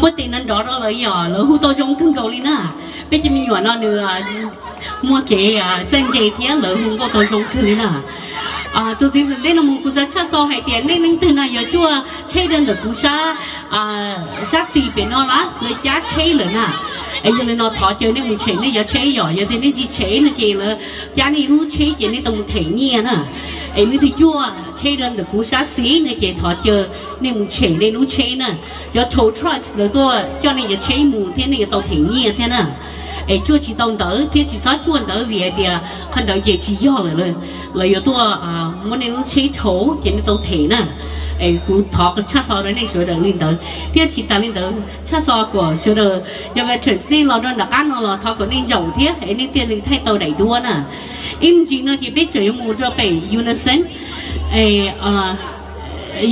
bố tiền nên đó là giờ là hú to trong thân cầu đi nè bây giờ mình nói nó nữa mua cái chân dây thế là hú có to trong thân nè cho chính đây là một cú sa cha so hay tiền nên từ này giờ chua chơi đơn được cú sa xì bên nó lá lấy giá chơi rồi nè ấy giờ nó thọ chơi nên mình chơi nên giờ chơi rồi giờ thì nên chỉ chơi là gì là giá này nó chơi chỉ nên tổng thể nhẹ nè ấy nên thì chua chơi đơn được cú sa xí nên chỉ thọ chơi nên mình chơi nên nó chơi nè giờ tow trucks là tôi cho nên giờ chơi mù thế nên giờ tổng thể nhẹ thế nè ấy chua chỉ tông đỡ thế chỉ sao chua đỡ gì thì hắn đỡ gì chỉ do rồi là giờ tôi muốn nên nó chơi thổ chỉ nên tổng thể nè ấy cú thọ cái cha so đấy này sửa được lên đỡ thế chỉ ta lên đỡ cha so của sửa được giờ về chuyện nên lo đơn đặc ăn lo thọ của nên giàu thế ấy nên tiền lên thay tàu đẩy đua nè im chỉ nó chỉ biết chơi một cho bảy unison ấy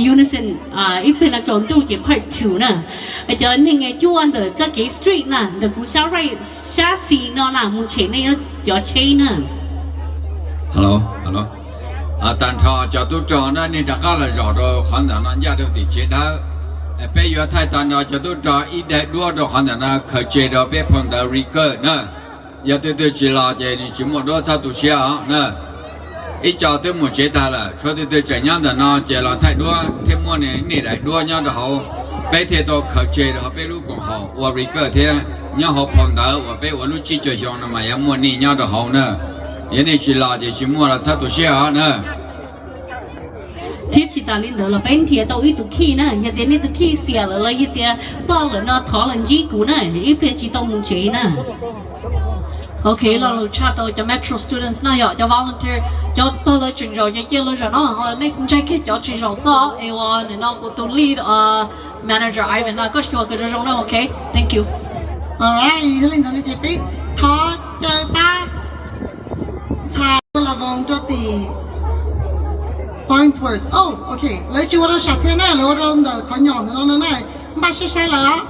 unison ít phải là chọn tu chỉ part 2 nè cho nên nghe chuan được cho cái street nè được cú sao right xa xì nó là muốn chơi này cho chơi nè hello tàn thọ cho tôi trò nó nên chắc là rõ rồi hoàn toàn nó ra được thì chế đó bây giờ thay tàn thọ cho tôi trò ít để đua rồi hoàn toàn nó khởi chế đó biết phong đó recur nè giờ tôi chỉ là chỉ một đôi sao tôi xia nè ít cho tôi một chế ta là cho tôi chạy nhau là nó chỉ là thay đua thêm mua này đại đua nhau đó họ bây thì tôi khởi chế đó bây lúc còn họ và recur thế nhau họ phong đó và bây và lúc chỉ cho xong mà em mua này nhau đó họ nè vậy nên chỉ là chỉ mua là sao tôi xia nè thiết chỉ ta lên đó là bên thiệt tao ít tụ khi nè hiện tại nên tụ khi xia là hiện tại bao là nó thọ lần gì cũ nè ít phải chỉ tao muốn chơi nè Okay, là chat đầu cho metro students này cho volunteer cho tôi lấy chuyện rồi cho rồi nó họ nên check hết cho chuyện rồi sao em nên nó của tôi lead manager Ivan là có chuyện cái rồi nó okay thank you alright thế nên tao đi biết thọ chơi ba thà là vòng cho tỷ Farnsworth oh okay lấy chú nó sạch thế này lấy nó đỡ khó nhọn thì nó này ba sẽ sai là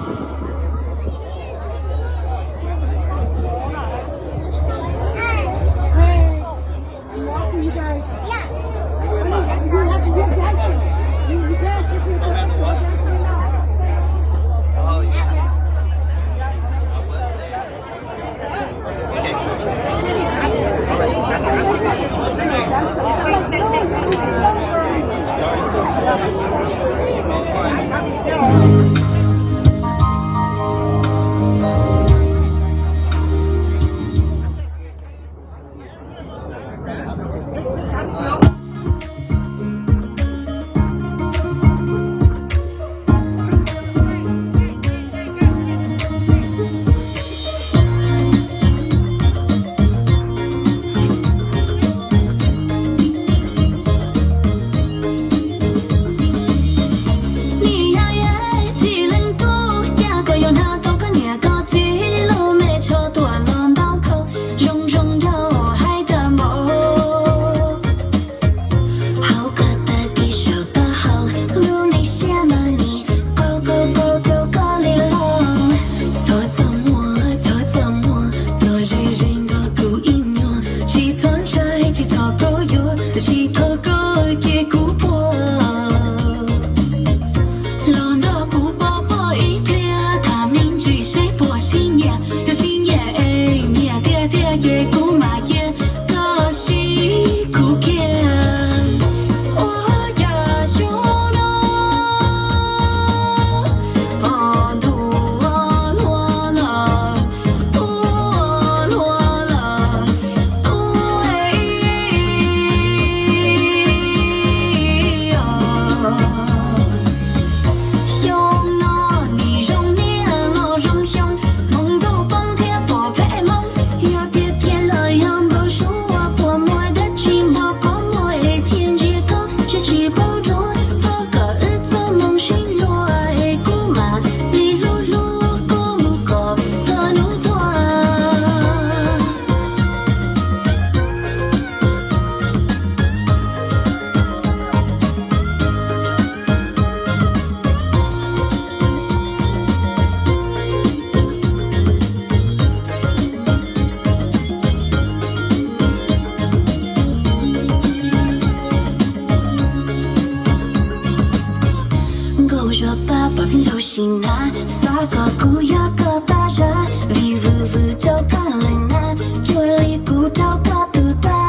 China, Saka Kuya Katasha, Vivu Tokalina, Julie Kutaka Tuta.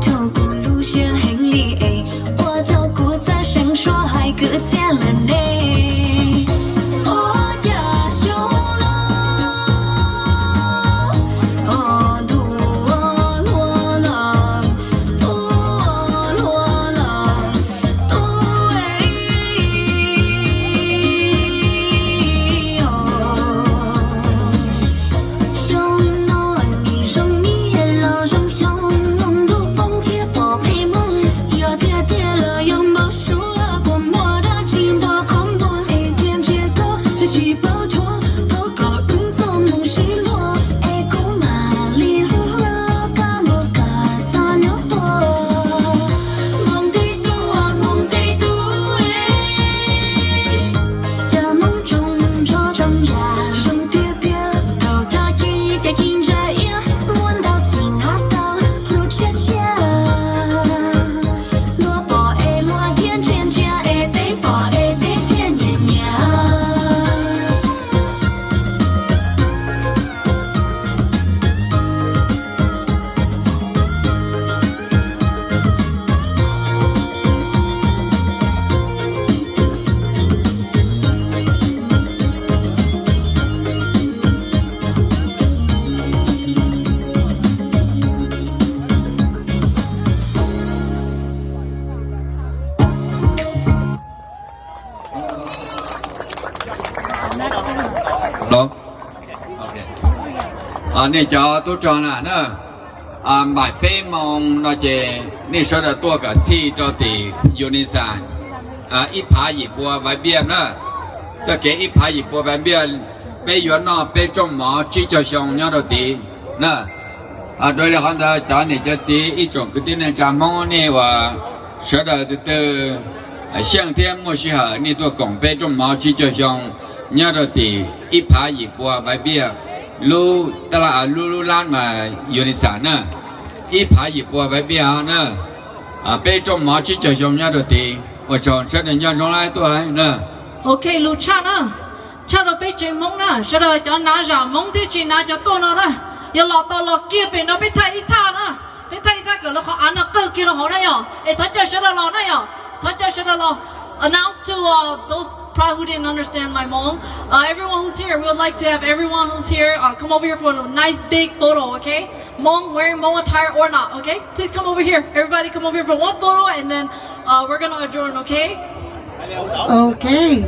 Toku Lucian Henley A, 我头骨在闪烁，还搁见了你。哦呀，修罗，哦杜哦罗郎，杜哦罗郎，杜哎哟。生诺你生你了生生弄都崩铁宝贝梦，要跌跌了拥抱输了过默的情的恐怖，一天街头这起爆脱，头高宇宙梦西落，哎姑妈里路了干不干擦牛多，梦地多啊梦地多哎，在梦中做挣扎，生跌跌，头他一点听着音，闻到心那道就切切，萝卜哎萝甜甜甜哎背包哎背甜黏黏。Hello. Okay. Nè cho tôi cho là nó bài bê mong nó chè nè sau đó tôi cả si cho thì Unison ít phá gì bùa vài biên nữa sẽ kể ít phá gì bùa vài biên bây giờ nó bây trong mỏ chỉ cho xong nhau đầu tí nè đôi là hắn ta cho nè cho chỉ ít种cái tiếng này chả mong nè và sau đó từ từ sang thêm một số hở nè tôi còn bây trong mỏ chỉ cho xong nhau đầu tí ít phá gì bùa vài biên lu ta là lu lan mà Unison nè ít phá gì bùa vài biên nè bây trong mỏ chỉ cho xong nhau đầu tí và chọn sẽ đến nhau trong lại tôi lại nè. Ok lu cha nè, cha đồ bây giờ mong nè, cha đồ cho ná giả mong thì chỉ ná cho tôi nó nè, giờ lọ tao lọ kia bên nó bị thay ít tha nè, bị thay ít tha kiểu nó khó ăn nó cơ kia nó khó này nhở, thôi cho cha đồ lọ này nhở, thôi cho cha đồ lọ. Announce to those probably who didn't understand my mom, everyone who's here, we would like to have everyone who's here come over here for a nice big photo, okay? Hmong wearing Hmong attire or not, okay? Please come over here. Everybody come over here for one photo and then we're gonna adjourn, okay? Okay.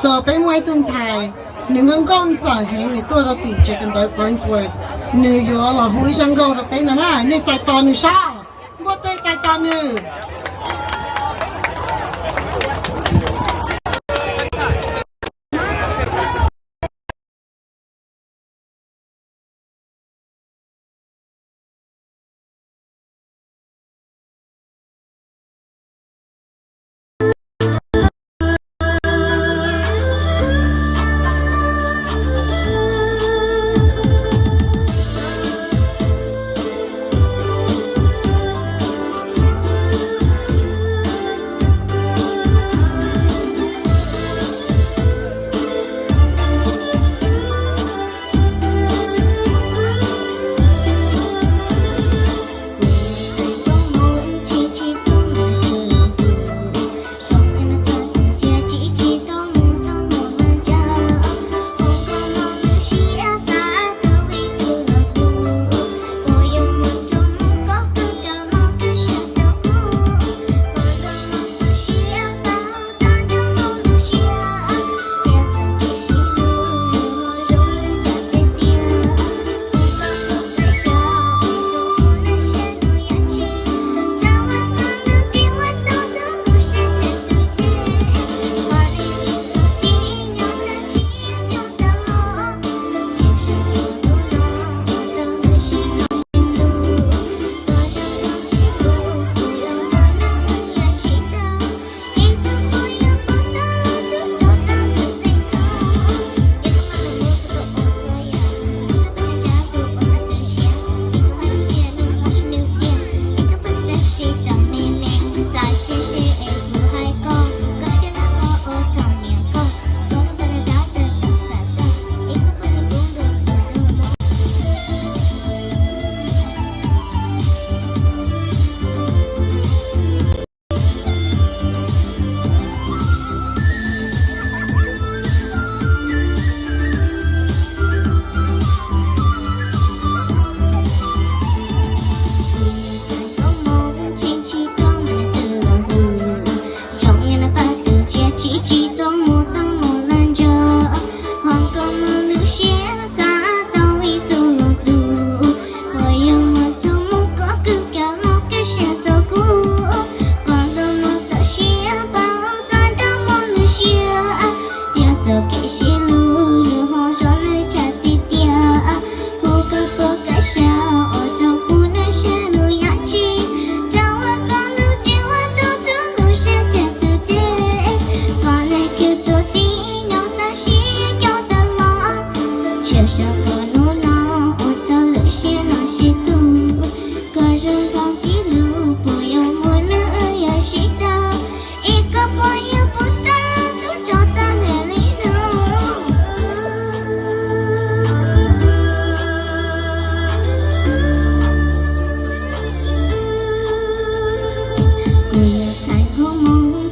So bên ngoài tuần thai, những con con giải hiện người tôi đã bị chết đến tới Friendsworth. Nếu như là hối sang go được bên này, nên tại toàn như sao? Có tới tại toàn như.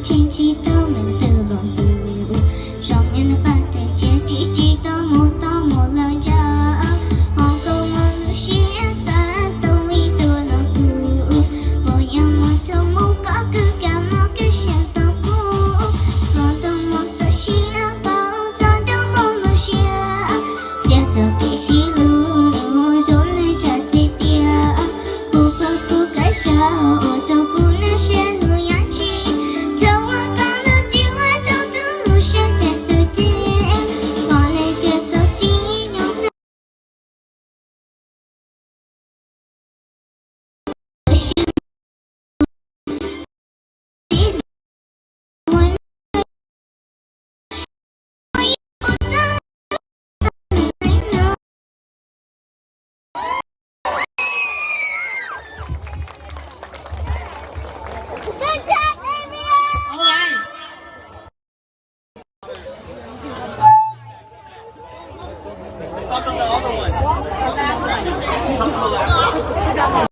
chính chỉ tao mình từ lòng từ trong nhân phát thể chỉ tao một lời cha họ câu mà lu xia xa tao ý từ lòng từ vô nhà mà tao muốn có cứ cả mà cái xe tao phụ còn tao muốn tao xia bao tao đâu muốn lu xia để tao bị xí lu lu rồi nên chặt đi tia cô cái sao tao cũng nên xe lu ya chi tao mà con nó chịu ai tao tu lu xe để tự tin còn lại việc tao chỉ nhung Welcome to all the ones.